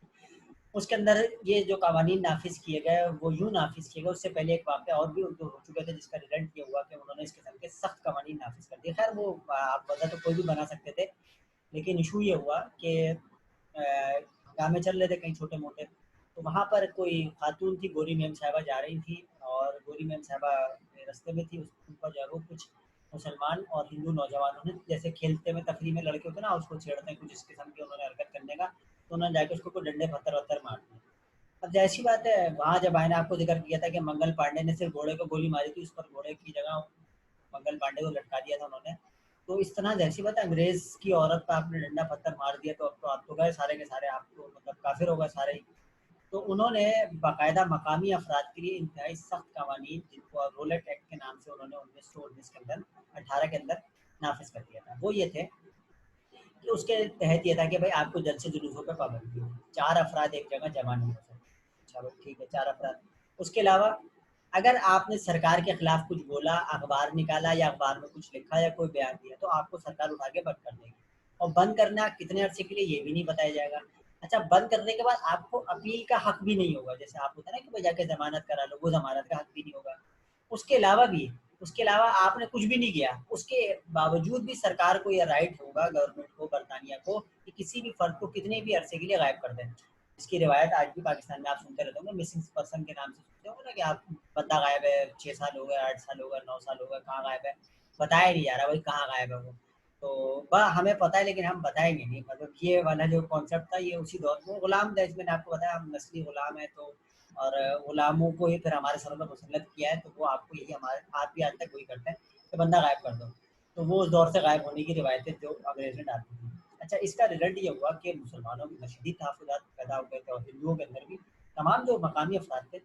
उसके अंदर ये जो कवानीन नाफिज किए गए वो यूँ नाफिज किए गए। उससे पहले एक वाक़या और भी उनको हो चुके थे जिसका रिजल्ट ये हुआ कि उन्होंने इस किस्म के सख्त कवानीन नाफिज कर दिए। खैर वो आप वजह तो कोई भी बना सकते थे, लेकिन इशू ये हुआ कि हंगामे चल रहे थे कहीं छोटे मोटे, तो वहाँ पर कोई खातून थी, गोरी मेम साहबा जा रही थी, और गोरी मेम साहबा रास्ते में थी, उनका जो है वो कुछ मुसलमान और हिंदू नौजवानों ने जैसे खेलते में तफरी में लड़के होते ना उसको छेड़ते हैं कुछ इस किस्म की उन्होंने हरकत करने का, तो उन्होंने जाके उसको कोई डंडे पत्थर वत्थर मार दिए। अब ज़ाहिर-सी बात है, वहाँ जब मैंने आपको ज़िक्र किया था कि मंगल पांडे ने सिर्फ़ घोड़े को गोली मारी थी, उस पर घोड़े की जगह मंगल पांडे को लटका दिया था उन्होंने। तो इस तरह ज़ाहिर-सी बात है, अंग्रेज़ की औरत पे आपने डंडा पत्थर मार दिया तो अब तो आप तो गए सारे के सारे, आप तो मतलब काफ़िर हो गए सारे ही। तो उन्होंने बाकायदा मकामी अफराद के लिए इंतहाई सख्त कवानीन, जिनको रोलेट एक्ट के नाम से उन्होंने 1919 के अंदर 18 के अंदर नाफिज कर दिया था। वो ये थे कि उसके तहत ये था कि भाई आपको जलसे जुलूसों पे पाबंदी हो, 4 अफराद एक जगह जमा नहीं हो सकते। चलो ठीक है, 4 अफराद। उसके अलावा अगर आपने सरकार के खिलाफ कुछ बोला, अखबार निकाला या अखबार में कुछ लिखा या कोई बयान दिया, तो आपको सरकार उठा के बंद कर देगी, और बंद करना कितने अरसे के लिए ये भी नहीं बताया जाएगा। अच्छा, बंद करने के बाद आपको अपील का हक भी नहीं होगा, जैसे आप होता है ना कि भाई जाके जमानत करा लो, वो जमानत का हक भी नहीं होगा। उसके अलावा भी उसके अलावा आपने कुछ भी नहीं किया, उसके बावजूद भी सरकार को यह राइट होगा, गवर्नमेंट को, बरतानिया को, कि किसी भी फर्द को कितने भी अरसे के लिए गायब कर दें। इसकी रिवायत आज भी पाकिस्तान में आप सुनते रहते होंगे, मिसिंग पर्सन के नाम से सुनते होंगे ना, कि आप बंदा गायब है, 6 साल हो गए, 8 साल हो गए, 9 साल हो गए, कहाँ गायब है, बताया नहीं जा रहा भाई कहाँ गायब है वो। तो वह हमें पता है लेकिन हम बताएंगे नहीं, मतलब ये वाला जो कॉन्सेप्ट था ये उसी दौर में गुलाम देश, मैंने आपको बताया हम नस्ली गुलाम है, तो और गुलामों को ही फिर हमारे सरों पर मुसल्लत किया है, तो वो आपको यही हमारे आप भी आज तक वही करते हैं कि बंदा गायब कर दो। तो वो उस दौर से गायब होने की रिवायतें जो अंग्रेज ने डाली थी। अच्छा, इसका रिजल्ट ये हुआ कि मुसलमानों में शदीद तहफ़्फ़ुज़ात पैदा हो गए थे, और हिंदुओं के अंदर भी तमाम जो मकामी अफराद थे।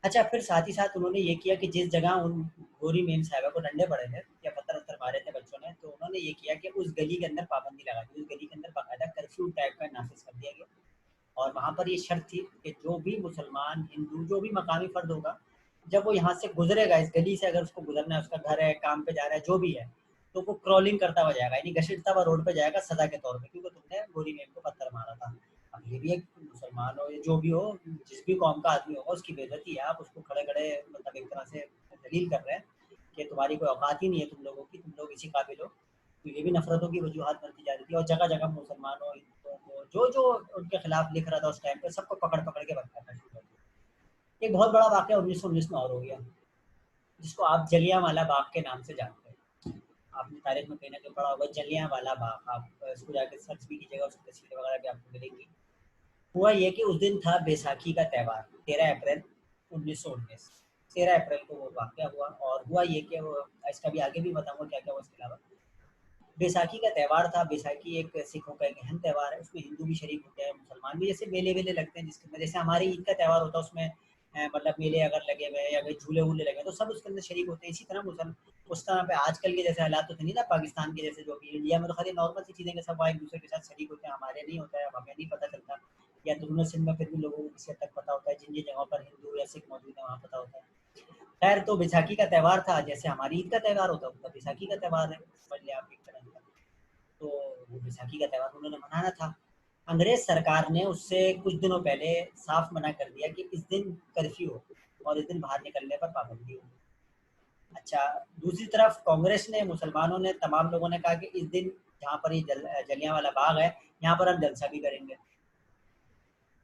अच्छा, फिर साथ ही साथ उन्होंने ये किया कि जिस जगह उन गोरी मेम साहिबा को डंडे पड़े थे या पत्थर-वत्थर मारे थे बच्चों ने, तो उन्होंने ये किया कि उस गली के अंदर पाबंदी लगा दी। उस गली के अंदर बाकायदा कर्फ्यू टाइप का नाफ़िज़ कर दिया गया, और वहाँ पर ये शर्त थी कि जो भी मुसलमान, हिंदू, जो भी मकामी फ़र्द होगा, जब वो यहाँ से गुज़रेगा इस गली से, अगर उसको गुज़रना है, उसका घर है, काम पे जा रहा है, जो भी है, तो वो क्रॉलिंग करता हुआ जाएगा, यानी घसीटता हुआ रोड पे जाएगा सज़ा के तौर पे, क्योंकि तुमने गोरी मेम को पत्थर मारा था। अब ये भी एक मुसलमान हो या जो भी हो, जिस भी कौम का आदमी होगा, उसकी बेइज़्ज़ती है, आप उसको खड़े-खड़े मतलब एक तरह से ज़लील कर रहे हैं कि तुम्हारी कोई औकात ही नहीं है तुम लोगों की, तुम लोग इसी काबिल हो। तो ये भी नफ़रतों की वजूहात बनती जा रही थी, और जगह-जगह मुसलमानों, हिंदुओं को जो-जो उनके खिलाफ लिख रहा था उस टाइम पे, सबको पकड़-पकड़ के बंद करना शुरू कर दिया। एक बहुत बड़ा वाक़या 1919 में और हो गया, जिसको आप जलियांवाला बाग के नाम से जानते हैं। आपने तारीख़ में कहीं न कहीं पढ़ा होगा जलियांवाला बाग, आप इसको जाके सर्च भी कीजिएगा, उसकी तस्वीरें वगैरह भी आपको मिलेंगी। हुआ ये कि उस दिन था बैसाखी का त्यौहार, 13 अप्रैल 1919। 13 अप्रैल को वो वाक़या हुआ, और हुआ ये कि वो इसका भी आगे भी बताऊँगा क्या-क्या हुआ इसके अलावा। बैसाखी का त्यौहार था। बैसाखी एक सिखों का एक अहम त्यौहार है, उसमें हिंदू भी शरीक होते हैं, मुसलमान भी, जैसे मेले-वेले लगते हैं जिसके अंदर, जैसे हमारे ईद का त्यौहार होता है उसमें मतलब मेले अगर लगे हुए हैं या कोई झूले-वूले लगे हैं तो सब उसके अंदर शरीक होते हैं। इसी तरह मुसल उस तरह पे आजकल के जैसे हालात तो थे नहीं ना पाकिस्तान के जैसे, जो अभी इंडिया में तो खाली नॉर्मल सी चीज़ें कि सब वहाँ एक-दूसरे के साथ शरीक होते हैं, हमारे नहीं होता है, अब हमें नहीं पता चलता, या दुगनो सिंध में फिर भी लोगों को किसी हद तक पता होता है, जिन-जिन जगहों पर हिंदू या सिख मौजूद है वहाँ पता होता है। खैर, तो बैसाखी का त्यौहार था, जैसे हमारी ईद का त्यौहार होता है, उनका बैसाखी का त्यौहार है, समझ लें आप एक तरह का। तो वो बैसाखी का त्यौहार उन्होंने मनाना था। अंग्रेज़ सरकार ने उससे कुछ दिनों पहले साफ मना कर दिया कि इस दिन कर्फ्यू हो, और इस दिन बाहर निकलने पर पाबंदी हो। अच्छा, दूसरी तरफ कांग्रेस ने, मुसलमानों ने, तमाम लोगों ने कहा कि इस दिन जहाँ पर ये जलियांवाला बाग है, यहाँ पर हम जलसा भी करेंगे।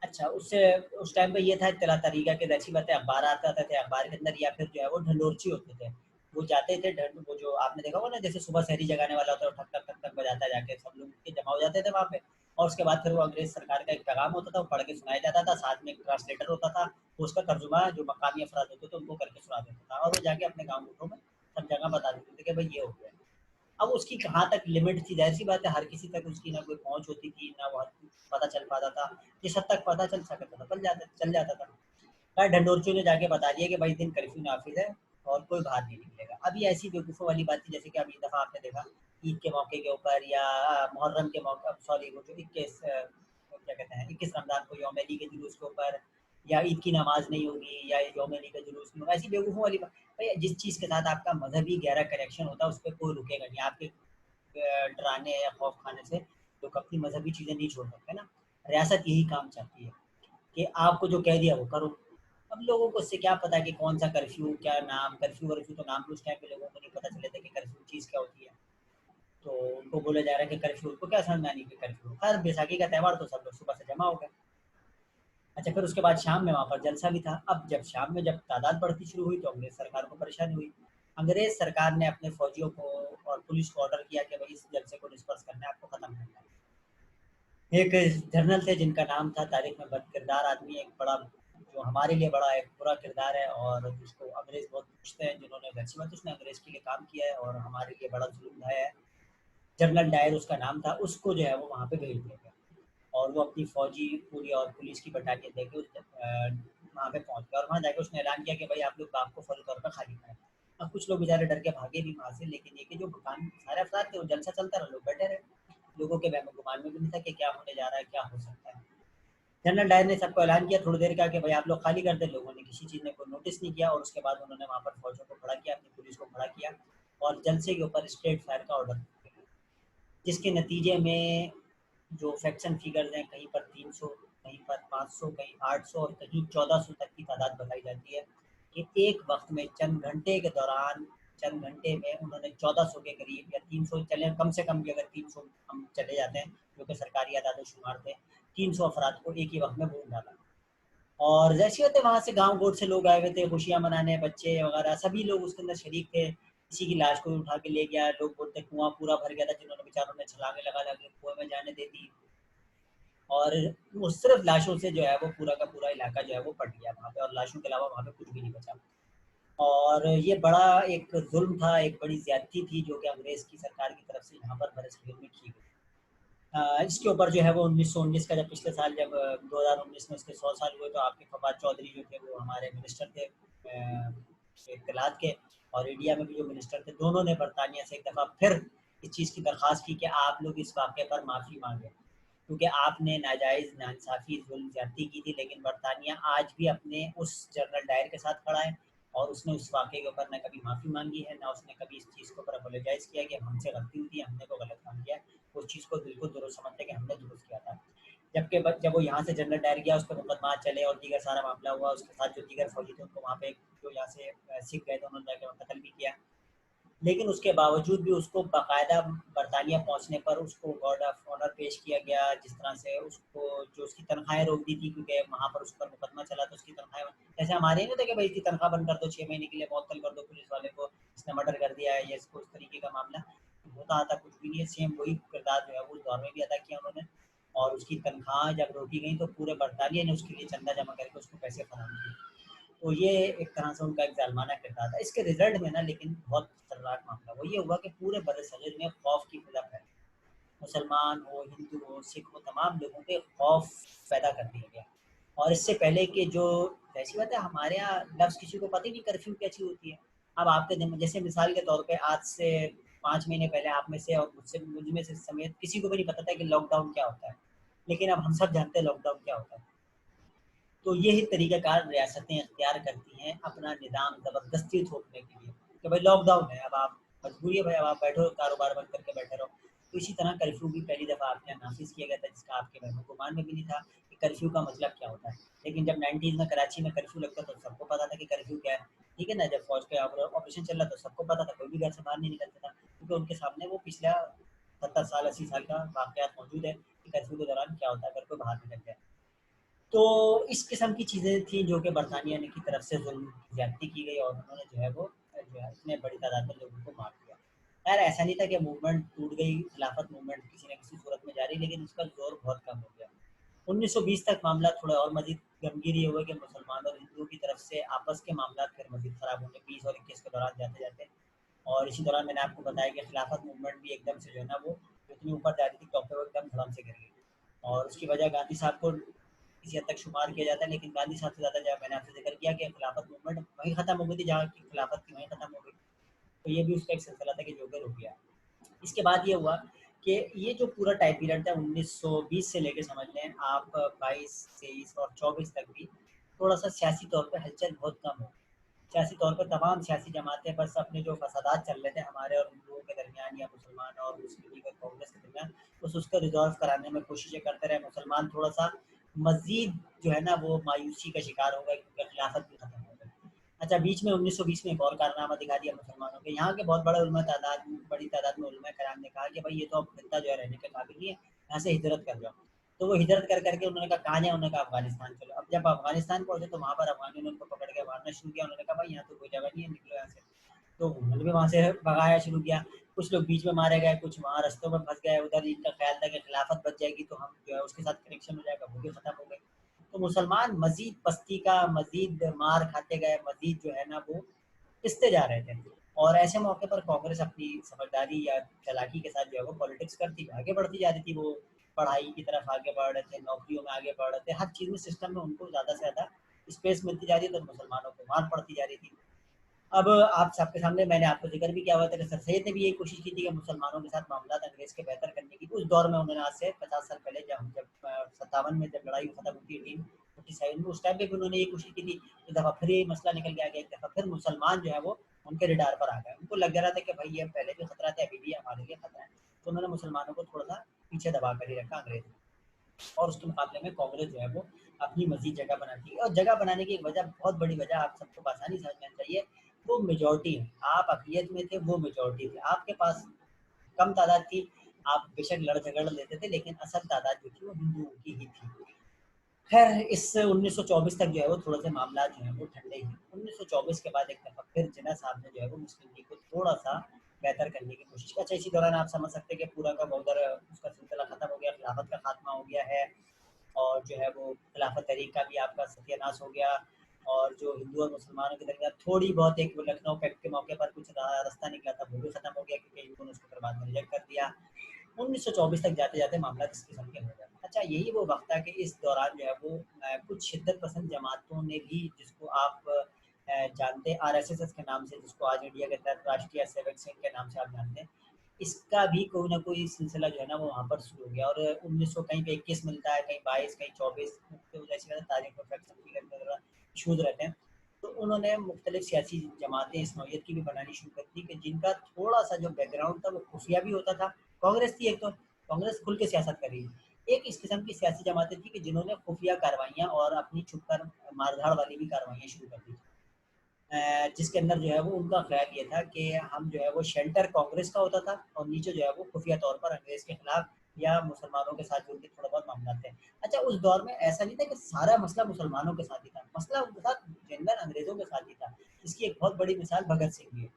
अच्छा, उससे उस टाइम पे ये था इत्तला तरीका कि ज़ाहिर-सी बात है अखबार आते थे, अखबार के अंदर या फिर जो है वो ढंढोरची होते थे। वो जाते थे ढंढ वो जो आपने देखा होगा ना, जैसे सुबह सहरी जगाने वाला होता है, वो ठक, ठक, ठक, ठक बजाता है, जाके सब लोग उठ के जमा हो जाते थे वहाँ पे, और उसके बाद फिर वो अंग्रेज़ सरकार का एक पैगाम होता था, वो पढ़ के सुनाया जाता था, साथ में एक ट्रांसलेटर होता था, वो उसका तर्जुमा जो मकामी अफ़राद होते थे उनको करके सुना देता था, और वो जाके अपने गाँव-गूठों में सब जगह बता देते थे कि भई ये हो गया। अब उसकी कहाँ तक लिमिट थी, ज़ाहिर-सी बात है हर किसी तक उसकी ना कोई पहुँच होती थी, ना वो हर पता चल पाता था। जिस हद तक पता चल सकता था, चल जाता था। खैर, ढंढोरचियों ने जाके बता दिया कि भाई इस दिन कर्फ्यू नाफ़िज़ है और कोई बाहर नहीं निकलेगा। अब ये ऐसी बेवकूफ़ों वाली बात थी, जैसे कि अभी दफ़ा आपने देखा ईद के मौके के ऊपर, या मुहर्रम के मौके, सॉरी वो जो 21 क्या कहते हैं, 21 रमज़ान को यौम अली के जुलूस के ऊपर, या ईद की नमाज़ नहीं होगी, या यौम अली का जुलूस नहीं होगा, ऐसी बेवकूफ़ों वाली बात। भई जिस चीज़ के साथ आपका मज़हबी गहरा कनेक्शन होता है, उस पे कोई रुकेगा नहीं। आपके डराने या खौफ खाने से लोग अपनी मज़हबी चीज़ें नहीं छोड़ सकते ना। रियासत यही काम चाहती है कि आपको जो कह दिया वो करो। अब लोगों को इससे क्या पता कि कौन-सा कर्फ्यू, क्या नाम, कर्फ्यू-वर्फ्यू तो नाम भी उस टाइम पे लोगों को नहीं पता चले थे कि कर्फ्यू चीज़ क्या होती है। तो उनको बोला जा रहा है कि कर्फ्यू, उनको क्या समझ में आनी कि कर्फ्यू। खैर बैसाखी का त्योहार तो सब लोग सुबह से जमा हो गए। अच्छा, फिर उसके बाद शाम में वहाँ पर जलसा भी था। अब जब शाम में जब तादाद बढ़ती शुरू हुई तो अंग्रेज़ सरकार को परेशानी हुई। अंग्रेज़ सरकार ने अपने फ़ौजियों को और पुलिस को ऑर्डर किया कि भई इस जलसे को डिस्पर्स करना है, आपको ख़त्म करना है। एक जनरल थे जिनका नाम था, तारीख में बदकिरदार आदमी, एक बड़ा, जो हमारे लिए बड़ा एक बुरा किरदार है और जिसको अंग्रेज़ बहुत पूछते हैं, जिन्होंने ज़ाहिर-सी बात है उसने अंग्रेज़ के लिए काम किया है और हमारे लिए बड़ा ज़ुल्म ढाया है। जनरल डायर उसका नाम था, उसको जो है वो वहाँ पे भेज दिया गया और वो अपनी फ़ौजी पूरी और पुलिस की बटालियन लेके वहाँ पे पहुँच गया और वहाँ जाके उसने ऐलान किया कि भाई आप लोग बाग को फौरी तौर पे खाली करें। अब कुछ लोग बेचारे डर के भागे भी वहाँ से, लेकिन ये कि जो दुकान सारे अफ़राद थे वो जलसा चलता रहा, लोग बैठे रहे। लोगों के वहम-गुमान में भी नहीं था कि क्या होने जा रहा है, क्या हो सकता है। जनरल डायर ने सबको ऐलान किया थोड़ी देर का कि भाई आप लोग खाली कर दें। लोगों ने किसी चीज़ ने कोई नोटिस नहीं किया और उसके बाद उन्होंने वहाँ पर फ़ौजियों को खड़ा किया, अपनी पुलिस को खड़ा किया और जलसे के ऊपर स्ट्रेट फायर का ऑर्डर दिया, जिसके नतीजे में जो फैक्शन फिगर्स हैं, कहीं पर 300, कहीं पर 500, कहीं 800 और कहीं 1400 तक की तादाद बताई जाती है कि एक वक्त में चंद घंटे के दौरान, चंद घंटे में उन्होंने 1400 के करीब या 300 चले, कम से कम भी अगर 300 हम चले जाते हैं जो कि सरकारी आदाद शुमार थे, 300 अफराद को एक ही वक्त में भून डाला। और जैसे होते वहाँ से गांव गोद से लोग आए हुए थे खुशियां मनाने, बच्चे वगैरह सभी लोग उसके अंदर शरीक थे। किसी की लाश को उठा के ले गया, लोग बोलते कुआं पूरा भर गया था, जिन्होंने बेचारों ने छलांगे लगा लगा के कुएं में जाने दे दी। और वो सिर्फ लाशों से जो है वो पूरा का पूरा इलाका जो है वो पट गया वहाँ पे और लाशों के अलावा वहाँ पे कुछ भी नहीं बचा। और ये बड़ा एक जुल्म था, एक बड़ी ज्यादती थी जो कि अंग्रेज़ की सरकार की तरफ से यहाँ पर बरसगीर में की गई। इसके ऊपर जो है वो 1919 का, जब पिछले साल जब 2019 में उसके 100 साल हुए तो आपके फवाद चौधरी जो थे वो हमारे मिनिस्टर थे इत्तलात के, और इंडिया में भी जो मिनिस्टर थे, दोनों ने बरतानिया से एक दफ़ा फिर इस चीज़ की दरख्वास्त की कि आप लोग इस वाक़े पर माफ़ी मांगें, क्योंकि आपने नाजायज़, नाइंसाफ़ी, जुल्म ज़्यादती की थी। लेकिन बरतानिया आज भी अपने उस जनरल डायर के साथ खड़ा है और उसने उस वाक़े के ऊपर ना कभी माफ़ी मांगी है, ना उसने कभी इस चीज़ के ऊपर अपोलोजाइज़ किया कि हमसे गलती हुई थी, हमने को गलत काम किया है। उस चीज़ को बिल्कुल दुरुस्त समझते हैं कि हमने दुरुस्त किया था। जबकि जब वो यहाँ से जनरल डायर गया, उस पर मुकदमा चले और दीगर सारा मामला हुआ, उसके साथ जो दीगर फौजी थे उनको वहाँ पे जो यहाँ से सिख गए थे, उन्होंने जाके वहाँ कत्ल भी किया। लेकिन उसके बावजूद भी उसको बाकायदा बरतानिया पहुँचने पर उसको गार्ड ऑफ ऑनर पेश किया गया, जिस तरह से उसको जो उसकी तनख्वाहें रोक दी थी क्योंकि वहाँ पर उस पर मुकदमा चला तो उसकी तनख्वाहें, जैसे हमारे नहीं होता कि भाई इसकी तनख्वाह बंद कर दो, 6 महीने के लिए मुअत्तल कर दो पुलिस वाले को, इसने मर्डर कर दिया है, ये इसको इस तरीके का मामला होता आता कुछ भी नहीं है। सेम वही किरदार जो है वो उस दौर में भी अदा किया उन्होंने। और उसकी तनख्वाह जब रोकी गई तो पूरे बरतानिया ने उसके लिए चंदा जमा करके उसको पैसे फराहम किए। तो ये एक तरह से उनका एक ज़ालिमाना किरदार था। इसके रिज़ल्ट में ना लेकिन बहुत खतरनाक मामला वो ये हुआ कि पूरे बर्र-ए-सग़ीर में खौफ़ की फ़िज़ा फैली। मुसलमान हो, हिंदू हो, सिख हो, तमाम लोगों पे खौफ़ पैदा कर दिया गया। और इससे पहले कि जो, ऐसी बात है हमारे यहाँ लफ्ज़ किसी को पता ही नहीं कर्फ्यू क्या चीज़ होती है। अब आपके दिन में जैसे मिसाल के तौर पे आज से 5 महीने पहले आप में से और मुझसे, मुझ में से समेत किसी को भी नहीं पता था कि लॉकडाउन क्या होता है। लेकिन अब हम सब जानते हैं लॉकडाउन क्या होता है। तो यही तरीक़ाकार रियासतें इख्तियार करती हैं अपना निज़ाम ज़बरदस्ती थोपने के लिए कि भाई लॉकडाउन है, अब आप मजबूरी है भाई, अब आप बैठो, कारोबार बंद करके बैठे रहो। तो इसी तरह कर्फ्यू भी पहली दफ़ा आपके यहाँ नाफ़िज़ किया गया था, जिसका आपके वहम-ओ-गुमान में भी नहीं था कि कर्फ्यू का मतलब क्या होता है। लेकिन जब 90s में कराची में कर्फ्यू लगता तो सबको पता था कि कर्फ्यू क्या है, ठीक है ना? जब फ़ौज का ऑपरेशन चल रहा तो सबको पता था, कोई भी घर से बाहर नहीं निकलता था, क्योंकि उनके सामने वो पिछला 70 साल, 80 साल का वाक़यात मौजूद है कि कर्फ्यू के दौरान क्या होता है अगर कोई बाहर निकल जाए। तो इस किस्म की चीज़ें थी जो कि बरतानिया ने की तरफ से ज़ुल्म ज़्यादती की गई और उन्होंने जो है वो जो है इतने बड़ी तादाद में लोगों को मार दिया। खैर ऐसा नहीं था कि मूवमेंट टूट गई, खिलाफत मूवमेंट किसी न किसी सूरत में जारी, लेकिन उसका ज़ोर बहुत कम हो गया। 1920 तक मामला थोड़ा और मज़ीद गमगीन ये हुआ कि मुसलमानों और हिंदुओं की तरफ से आपस के मामला फिर मज़ीद ख़राब होंगे 20 और 21 के दौरान जाते-जाते। और इसी दौरान मैंने आपको बताया कि खिलाफत मूवमेंट भी एकदम से जो है ना वो इतनी ऊपर जा रही थी, टॉप पे वो एकदम धड़म से गिर गई। और उसकी वजह गांधी साहब को किसी हद तक शुमार किया जाता है, लेकिन गांधी साहब से ज़्यादा, जब मैंने आपसे ज़िक्र किया कि खिलाफत मूवमेंट वहीं ख़त्म हो गई थी जहाँ की खिलाफत थी, वहीं ख़त्म हो गई। तो ये भी उसका एक सिलसिला था कि जो कि रुक गया। इसके बाद ये हुआ कि ये जो पूरा टाइम पीरियड था 1920 से लेके समझ लें आप 22, 23 और 24 तक भी थोड़ा-सा सियासी तौर पे हलचल बहुत कम हो। सियासी तौर पर तमाम सियासी जमातें बस अपने जो फसादात चल रहे थे हमारे और हिंदुओं के दरमियान या मुसलमान और मुस्लिम लीग और कांग्रेस के दरमियान, बस उसको रिजॉल्व कराने में कोशिशें करते रहे। मुसलमान थोड़ा-सा मज़ीद जो है ना वो मायूसी का शिकार हो गए क्योंकि खिलाफत भी खत्म हो गई। अच्छा, बीच में 1920 में एक और कारनामा दिखा दिया मुसलमानों के। यहाँ के बहुत बड़ी तादाद में उलमा कराम ने कहा कि भाई ये तो अब जिंदा जो है रहने के काबिल नहीं है, यहाँ से हिजरत कर जाओ। तो वो हिजरत कर करके उन्होंने कहा कहाँ जाए, उन्होंने कहा अफगानिस्तान चलो। अब जब अफगानिस्तान पहुंचे तो वहाँ पर अफगानियों ने उनको पकड़ के मारना शुरू किया। उन्होंने कहा भाई यहाँ तो कोई जगह नहीं है, निकलो यहाँ से। तो उन्होंने भी वहाँ से भगाया शुरू किया। कुछ लोग बीच में मारे गए, कुछ वहाँ रास्तों में फंस गए। उधर इनका ख्याल था कि खिलाफत बच जाएगी तो हम जो है उसके साथ कनेक्शन हो जाएगा, वो भी खत्म हो गई। तो मुसलमान मजीद पस्ती का, मजीद मार खाते गए, मजीद जो है ना वो पिसते जा रहे थे। और ऐसे मौके पर कांग्रेस अपनी समझदारी या चालाकी के साथ जो है वो पॉलिटिक्स करती आगे बढ़ती जा रही थी। वो पढ़ाई की तरफ आगे बढ़ रहे थे, नौकरियों में आगे बढ़ रहे थे, हर चीज़ में सिस्टम में उनको ज़्यादा से ज़्यादा स्पेस मिलती जा रही थी, तो मुसलमानों को मार पड़ती जा रही थी। अब आप सबके सामने मैंने आपको जिक्र भी किया हुआ था कि सर सैयद ने भी यही कोशिश की थी कि मुसलमानों के साथ मामला अंग्रेज के बेहतर करने की। उस दौर में उन्होंने आज से 50 साल पहले जब जब 57 में जब लड़ाई खत्म हुई थी 1847 में, उस टाइम पे भी उन्होंने ये कोशिश की थी। एक दफ़ा फिर ये मसला निकल के आ गया, एक दफ़ा फिर मुसलमान जो है वो उनके रिडार पर आ गए। उनको लग रहा था कि भाई ये पहले भी खतरा था, अभी भी हमारे लिए खतरा है। तो उन्होंने मुसलमानों को थोड़ा सा पीछे दबा कर ही रखा अंग्रेज। और उसके मुकाबले में कांग्रेस जो है वो अपनी मजीद जगह बनाती है। और जगह बनाने की एक वजह, बहुत बड़ी वजह आप सबको आसानी समझ में आनी चाहिए, वो मेजोरिटी है। आप अक़लियत में थे, वो मेजोरिटी थे। आपके पास कम तादाद थी, आप बेशक लड़ झगड़ लेते थे, लेकिन असल तादाद जो थी वो हिंदुओं की ही थी। खैर इस 1924 तक जो है वो थोड़े से मामला जो है वो ठंडे ही। 1924 के बाद एक दफ़ा फिर जिन्ना साहब ने जो है वो मुस्लिम लीग को थोड़ा सा बेहतर करने की कोशिश की। अच्छा, इसी दौरान आप समझ सकते हैं कि पूरा का उधर उसका सिलसिला खत्म हो गया, खिलाफत का खात्मा हो गया है। और जो है वो खिलाफत तहरीक का भी आपका सत्यानाश हो गया। और जो हिंदू और मुसलमानों के दरमियान थोड़ी बहुत एक वो लखनऊ पैक्ट के मौके पर कुछ रास्ता निकला था, वो भी खत्म हो गया क्योंकि हिंदुओं ने उसको फिर बाद में रिजेक्ट कर दिया। 1924 तक जाते-जाते मामला इस किस्म के हो गए। अच्छा, यही वो वक़्त था कि इस दौरान जो है वो कुछ शिद्दत पसंद जमातों ने भी, जिसको आप जानते हैं आरएसएस के नाम से, जिसको आज इंडिया के तहत राष्ट्रीय सेवक संघ के नाम से आप जानते हैं, इसका भी कोई ना कोई सिलसिला जो है ना वो वहाँ पर शुरू हो गया। और 1900 कहीं पे 21 मिलता है, कहीं 22, कहीं 24, तो जैसे कहते हैं तारीख परफेक्ट समझी करके इशूज़ रहते हैं। तो उन्होंने मुख्तलिफ सियासी जमातें इस नौइयत की भी बनानी शुरू कर दी कि जिनका थोड़ा-सा जो बैकग्राउंड था वो खुफिया भी होता था। कांग्रेस थी एक तो, कांग्रेस खुल के सियासत कर रही है। एक इस किस्म की सियासी जमातें थी कि जिन्होंने खुफिया कार्रवाइयाँ और अपनी छुपकर मार-धाड़ वाली भी कार्रवाइयाँ शुरू कर दी। जिसके अंदर जो है वो उनका ख़्याल ये था कि हम जो है वो शेल्टर कांग्रेस का होता था और नीचे जो है वो खुफिया तौर पर अंग्रेज़ के खिलाफ या मुसलमानों के साथ जुड़ के थोड़ा बहुत मामला थे। अच्छा, उस दौर में ऐसा नहीं था कि सारा मसला मुसलमानों के साथ ही था, मसला उनके साथ जेनरल अंग्रेज़ों के साथ ही था। इसकी एक बहुत बड़ी मिसाल भगत सिंह की है।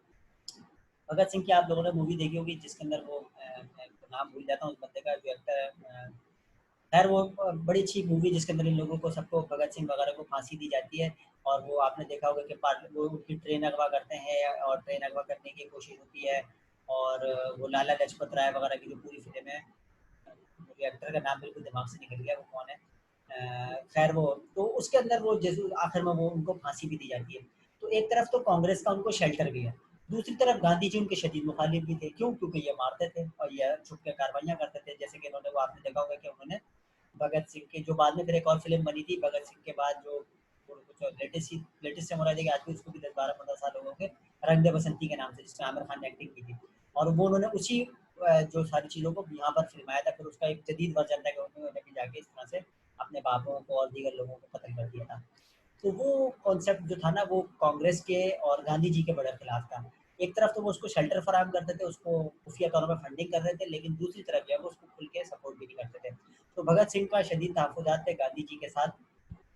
भगत सिंह की आप लोगों ने मूवी देखी होगी जिसके अंदर वो मैं नाम भूल जाता हूँ उस बंदे का जो एक्टर है। खैर वो बड़ी अच्छी मूवी जिसके अंदर इन लोगों को सबको भगत सिंह वगैरह को फांसी दी जाती है। और वो आपने देखा होगा कि वो उनकी ट्रेन अगवा करते हैं और ट्रेन अगवा करने की कोशिश होती है। और वो लाला लाजपत राय वगैरह की जो पूरी फिल्म है, मुझे एक्टर का नाम बिल्कुल दिमाग से निकल गया वो कौन है। खैर वो तो उसके अंदर वो जैसे आखिर में वो उनको फांसी भी दी जाती है। तो एक तरफ तो कांग्रेस का उनको शेल्टर भी है, दूसरी तरफ गांधी जी उनके शदीद मुखालिफ भी थे। क्यों? क्योंकि ये मारते थे और ये छुप के कार्रवाइयाँ करते थे। जैसे कि इन्होंने वो आपने देखा होगा कि उन्होंने भगत सिंह की जो बाद में फिर एक और फ़िल्म बनी थी भगत सिंह के बाद जो वो कुछ लेटेस्ट से मुराद है कि आज भी उसको भी 10-12-15 साल हो गए होंगे, रंग दे बसंती के नाम से जिसमें आमिर खान ने एक्टिंग की थी। और वो उन्होंने उसी जो सारी चीज़ों को यहाँ पर फ़िल्माया था। फिर उसका एक जदीद वर्ज़न था कि उन्होंने भी जाके इस तरह से अपने बाबुओं को और दीगर लोगों को कत्ल कर दिया था। तो वो कॉन्सेप्ट जो था ना वो कांग्रेस के और गांधी जी के बड़े खिलाफ था। एक तरफ तो वो उसको शेल्टर फराहम करते थे, उसको खुफिया तौर पर फंडिंग कर रहे थे, लेकिन दूसरी तरफ जो है वो उसको खुल के सपोर्ट भी नहीं करते थे। तो भगत सिंह का शदीद तहफ़्फ़ुज़ात थे गांधी जी के साथ।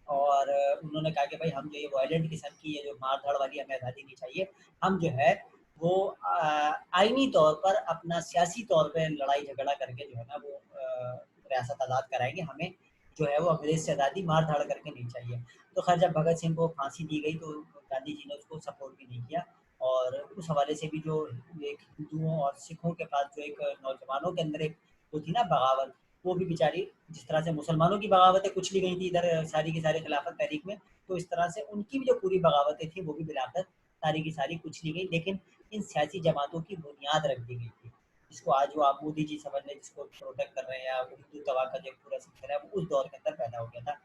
और उन्होंने कहा कि भाई हम जो ये वायलेंट किस्म की ये जो मार-धाड़ वाली हमें आज़ादी नहीं चाहिए। हम जो है वो आईनी तौर पर अपना सियासी तौर पे लड़ाई झगड़ा करके जो है ना वो रियासत आज़ाद कराएँगे। हमें जो है वो अंग्रेज़ से आज़ादी मार-धाड़ करके नहीं चाहिए। तो ख़ैर जब भगत सिंह को फांसी दी गई तो गांधी जी ने उसको सपोर्ट भी नहीं किया। और उस हवाले से भी जो एक हिंदुओं और सिखों के पास जो एक नौजवानों के अंदर एक वो थी ना बगावत, वो भी बेचारी जिस तरह से मुसलमानों की बगावतें कुचली गई थी इधर सारी की सारी खिलाफत तहरीक में, तो इस तरह से उनकी भी जो पूरी बगावतें थी वो भी बिलाकर सारी की सारी कुचली गई। लेकिन इन सियासी जमातों की बुनियाद रख दी गई थी, जिसको आज वो आप मोदी जी समझ लें, जिसको प्रोटेक्ट कर रहे हैं या हिंदू तवा का जो पूरा सिलसिला है वो उस दौर के अंदर पैदा हो गया था।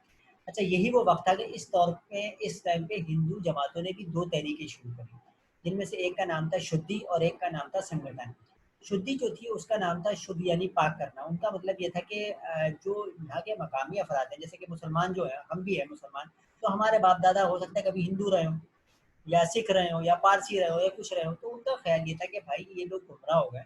अच्छा, यही वो वक़्त था कि इस तौर पे इस टाइम पे हिंदू जमातों ने भी 2 तहरीकें शुरू करी, जिनमें से एक का नाम था शुद्धि और एक का नाम था संगठन। शुद्धि जो थी उसका नाम था शुद्ध यानी पाक करना। उनका मतलब ये था कि जो यहाँ के मकामी अफ़राद हैं, जैसे कि मुसलमान जो हैं, हम भी हैं मुसलमान, तो हमारे बाप-दादा हो सकता है कभी हिंदू रहे हों या सिख रहे हों या पारसी रहे हों या कुछ रहे हों, तो उनका ख़्याल ये था कि भाई ये लोग गुमराह हो गए,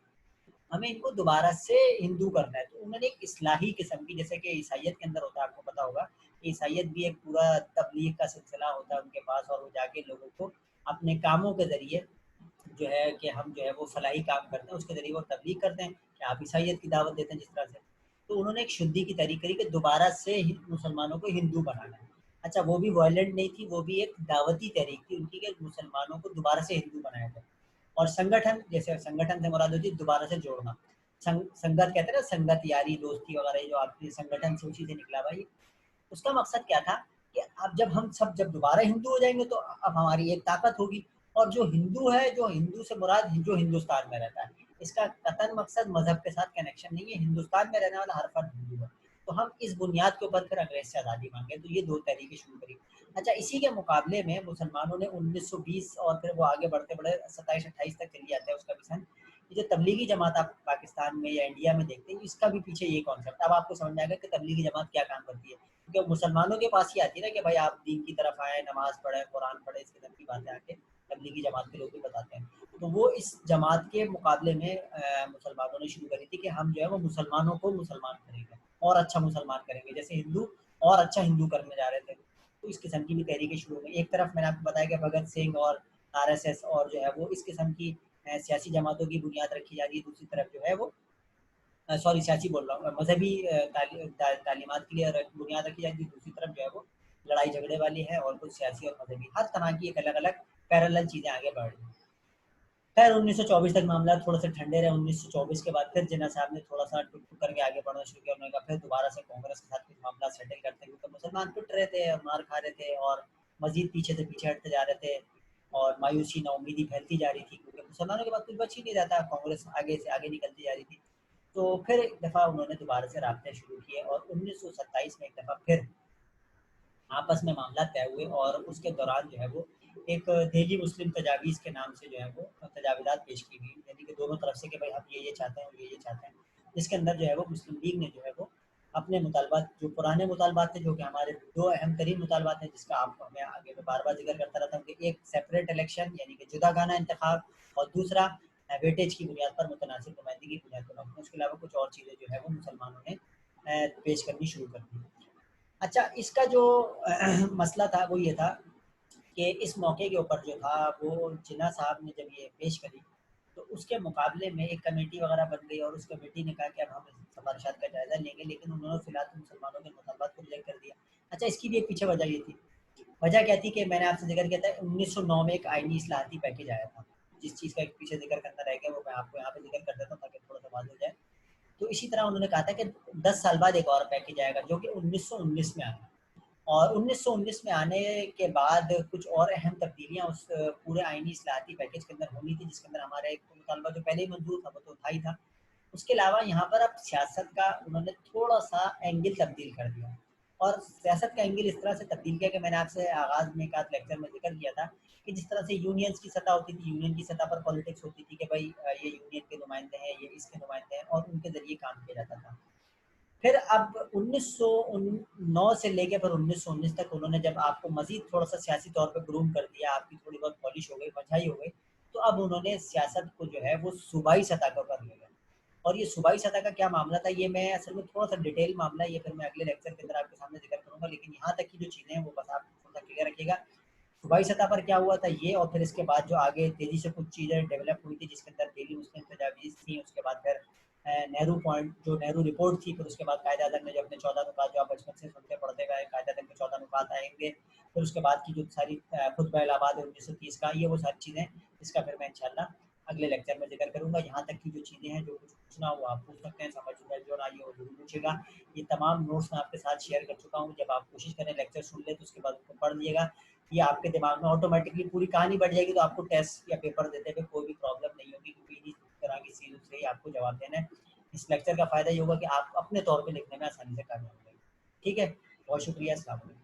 हमें इनको दोबारा से हिंदू करना है। तो उन्होंने एक इस्लाही किस्म की, जैसे कि ईसाइयत के अंदर होता है, आपको पता होगा, ईसाइयत भी एक पूरा तबलीग का सिलसिला होता है उनके पास, और वो जाके लोगों को अपने कामों के ज़रिए जो है कि हम जो है वो फलाही काम करते हैं, उसके ज़रिए वो तबलीग करते हैं कि आप ईसाइयत की दावत देते हैं जिस तरह से। तो उन्होंने एक शुद्धि की तहरीक करी कि दोबारा से मुसलमानों को हिंदू बनाना है। अच्छा, वो भी वायलेंट नहीं थी, वो भी एक दावती तहरीक थी उनकी कि मुसलमानों को दोबारा से हिंदू बनाया जाए। और संगठन, जैसे संगठन से मुराद होती है दोबारा से जोड़ना। संगत कहते हैं ना, संगत यारी दोस्ती वगैरह, जो आपकी संगठन से उसी से निकला भाई। उसका मकसद क्या था कि अब जब हम सब जब दोबारा हिंदू हो जाएंगे तो अब हमारी एक ताकत होगी, और जो हिंदू है, जो हिंदू से मुराद जो हिंदुस्तान में रहता है, इसका कतन मकसद मजहब के साथ कनेक्शन नहीं है, हिंदुस्तान में रहने वाला हर फर्द हिंदू है। तो हम इस बुनियाद के ऊपर फिर अंग्रेज से आज़ादी मांगे, तो ये 2 तहरीकें शुरू करी। अच्छा, इसी के मुकाबले में मुसलमानों ने 1920 और फिर वो आगे बढ़ते बढ़े 27-28 तक चली जाता है उसका मिशन। ये जो तबलीगी जमात आप पाकिस्तान में या इंडिया में देखते हैं, इसका भी पीछे ये कॉन्सेप्ट, अब आपको समझ में आएगा कि तबलीगी जमात क्या काम करती है। क्योंकि मुसलमानों के पास ही आती है ना कि भाई आप दीन की तरफ आए, नमाज पढ़े, कुरान पढ़े, इस किस्म की बातें आके तबलीगी जमात के लोग भी बताते हैं। तो वो इस जमात के मुकाबले में मुसलमानों ने शुरू करी थी कि हम जो है वो मुसलमानों को मुसलमान करेंगे और अच्छा मुसलमान करेंगे, जैसे हिंदू और अच्छा हिंदू करने जा रहे थे। तो इस किस्म की भी तहरीकें शुरू हो गई। एक तरफ मैंने आपको बताया कि भगत सिंह और आरएसएस और जो है वो इस किस्म की सियासी जमातों की बुनियाद रखी जा रही है, दूसरी तरफ जो है वो सॉरी सियासी बोल रहा हूँ, मजहबी तालीमात के लिए बुनियाद रखी जाती है, दूसरी तरफ जो है वो लड़ाई झगड़े वाली है, और कुछ सियासी और मजहबी हर तरह की एक अलग अलग पैरेलल चीज़ें आगे बढ़ रही हैं। खैर 1924 तक मामला थोड़ा सा ठंडे रहे। 1924 के बाद फिर जिन्ना साहब ने थोड़ा सा टुक टुक करके आगे बढ़ना शुरू किया। उन्होंने कहा फिर दोबारा से कांग्रेस के साथ कुछ मामला सेटल करते हैं, क्योंकि मुसलमान पिट रहे थे और मार खा रहे थे और मजीद पीछे से पीछे हटते जा रहे थे, और मायूसी नाउमीदी फैलती जा रही थी, क्योंकि मुसलमानों के पास कुछ बच ही नहीं रहा था, कांग्रेस आगे से आगे निकलती जा रही थी। तो फिर एक दफ़ा उन्होंने दोबारा से राब्ते शुरू किए, और 1927 में एक दफ़ा फिर आपस में मामला तय हुए, और उसके दौरान जो है वो एक दिल्ली मुस्लिम तजावीज़ के नाम से जो है वो तजावीज़ात पेश की गई, यानी कि दोनों तरफ से कि भाई हम ये चाहते हैं, ये चाहते हैं। जिसके अंदर जो है वो मुस्लिम लीग ने जो है वो अपने मुतालबात, जो पुराने मुतालबात थे, जो कि हमारे 2 अहम तरीन मुतालबात हैं, जिसका आपको मैं आगे मैं बार-बार ज़िक्र करता रहता हूँ, कि एक सेपरेट इलेक्शन यानी कि जुदागाना इंतखाब, और दूसरा वेटेज की बुनियाद पर मुतनासिब नुमाइंदगी की बुनियाद पर नौकरियों। उसके अलावा कुछ और चीज़ें जो है वो मुसलमानों ने पेश करनी शुरू कर दी। अच्छा, इसका जो मसला था वो ये था कि इस मौके के ऊपर जो था वो जिन्ना साहब ने जब ये पेश करी, तो उसके मुकाबले में एक कमेटी वगैरह बन गई, और उस कमेटी ने कहा कि अब हम इस सिफारिशात का जायज़ा लेंगे, लेकिन उन्होंने फिलहाल तो मुसलमानों के मुतालबात को रिजेक्ट कर दिया। अच्छा, इसकी भी एक पीछे वजह ये थी, वजह क्या थी कि मैंने आपसे जिक्र किया था 1909 में एक आईनी इस्लाहती पैकेज आया था, जिस चीज़ का एक पीछे जिक्र करना रह गया वो मैं आपको यहाँ पे जिक्र कर देता हूँ ताकि थोड़ा सा वाज़ेह हो जाए। तो इसी तरह उन्होंने कहा था कि 10 साल बाद एक और पैकेज आएगा, जो कि 1919 में आया, और 1919 में आने के बाद कुछ और अहम तब्दीलियाँ उस पूरे आईनी इस्लाहती पैकेज के अंदर होनी थी, जिसके अंदर हमारा एक मुतालबा जो पहले ही मंजूर था वो तो था ही था। उसके अलावा यहाँ पर अब सियासत का उन्होंने थोड़ा-सा एंगल तब्दील कर दिया, और सियासत का एंगल इस तरह से तब्दील किया कि मैंने आपसे आगाज़ में एक आध लेक्चर में ज़िक्र किया था कि जिस तरह से यूनियंस की सतह होती थी, यूनियन की सतह पर पॉलिटिक्स होती थी कि भई ये यूनियन के नुमाइंदे हैं, ये इसके नुमाइंदे हैं, और उनके ज़रिए काम किया जाता था। फिर अब 1909 से लेके फिर 1919 तक उन्होंने जब आपको मज़ीद थोड़ा-सा सियासी तौर पे ग्रूम कर दिया, आपकी थोड़ी बहुत पॉलिश हो गई, भजाई हो गई, तो अब उन्होंने सियासत को जो है वो सूबाई सतह के ऊपर ले गया। और ये सूबाई सतह का क्या मामला था, ये मैं असल में थोड़ा-सा डिटेल मामला है, ये फिर मैं अगले लेक्चर के अंदर आपके सामने ज़िक्र करूँगा, लेकिन यहाँ तक की जो चीज़ें हैं वो बस आप थोड़ा-सा क्लियर रखिएगा। सूबाई सतह पर क्या हुआ था ये, और फिर इसके बाद जो आगे तेज़ी से कुछ चीज़ें डेवलप हुई थी, जिसके अंदर दिल्ली मुस्लिम तजावीज़ थी, उसके बाद फिर नेहरू पॉइंट जो नेहरू रिपोर्ट थी, फिर उसके बाद कायद-ए-आज़म ने जो अपने 14 नुकात जो आप बचपन से सुनते पढ़ते गए, कायद-ए-आज़म के 14 नुकात आएँगे, फिर उसके बाद की जो सारी खुतबा इलाहाबाद है 1930 का, ये वो सारी चीज़ें, इसका फिर मैं इंशाअल्लाह अगले लेक्चर में ज़िक्र करूँगा। यहाँ तक की जो चीज़ें हैं, जो कुछ पूछना हो आप पूछ सकते हैं, समझ में जो ना आइए वो ज़रूर पूछिएगा। ये तमाम नोट्स मैं आपके साथ शेयर कर चुका हूँ, जब आप कोशिश करें लेक्चर सुन लें तो उसके बाद उसको पढ़ लीजिएगा, ये आपके दिमाग में ऑटोमेटिकली पूरी कहानी बढ़ जाएगी, तो आपको टेस्ट या पेपर देते हुए कोई भी प्रॉब्लम नहीं होगी, क्योंकि इन्हीं तरह की चीज़ों से ही आपको जवाब देना है। इस लेक्चर का फ़ायदा ये होगा कि आप अपने तौर पे लिखने में आसानी से कामयाब हो जाएंगे। ठीक है? बहुत शुक्रिया, अस्सलाम वालेकुम।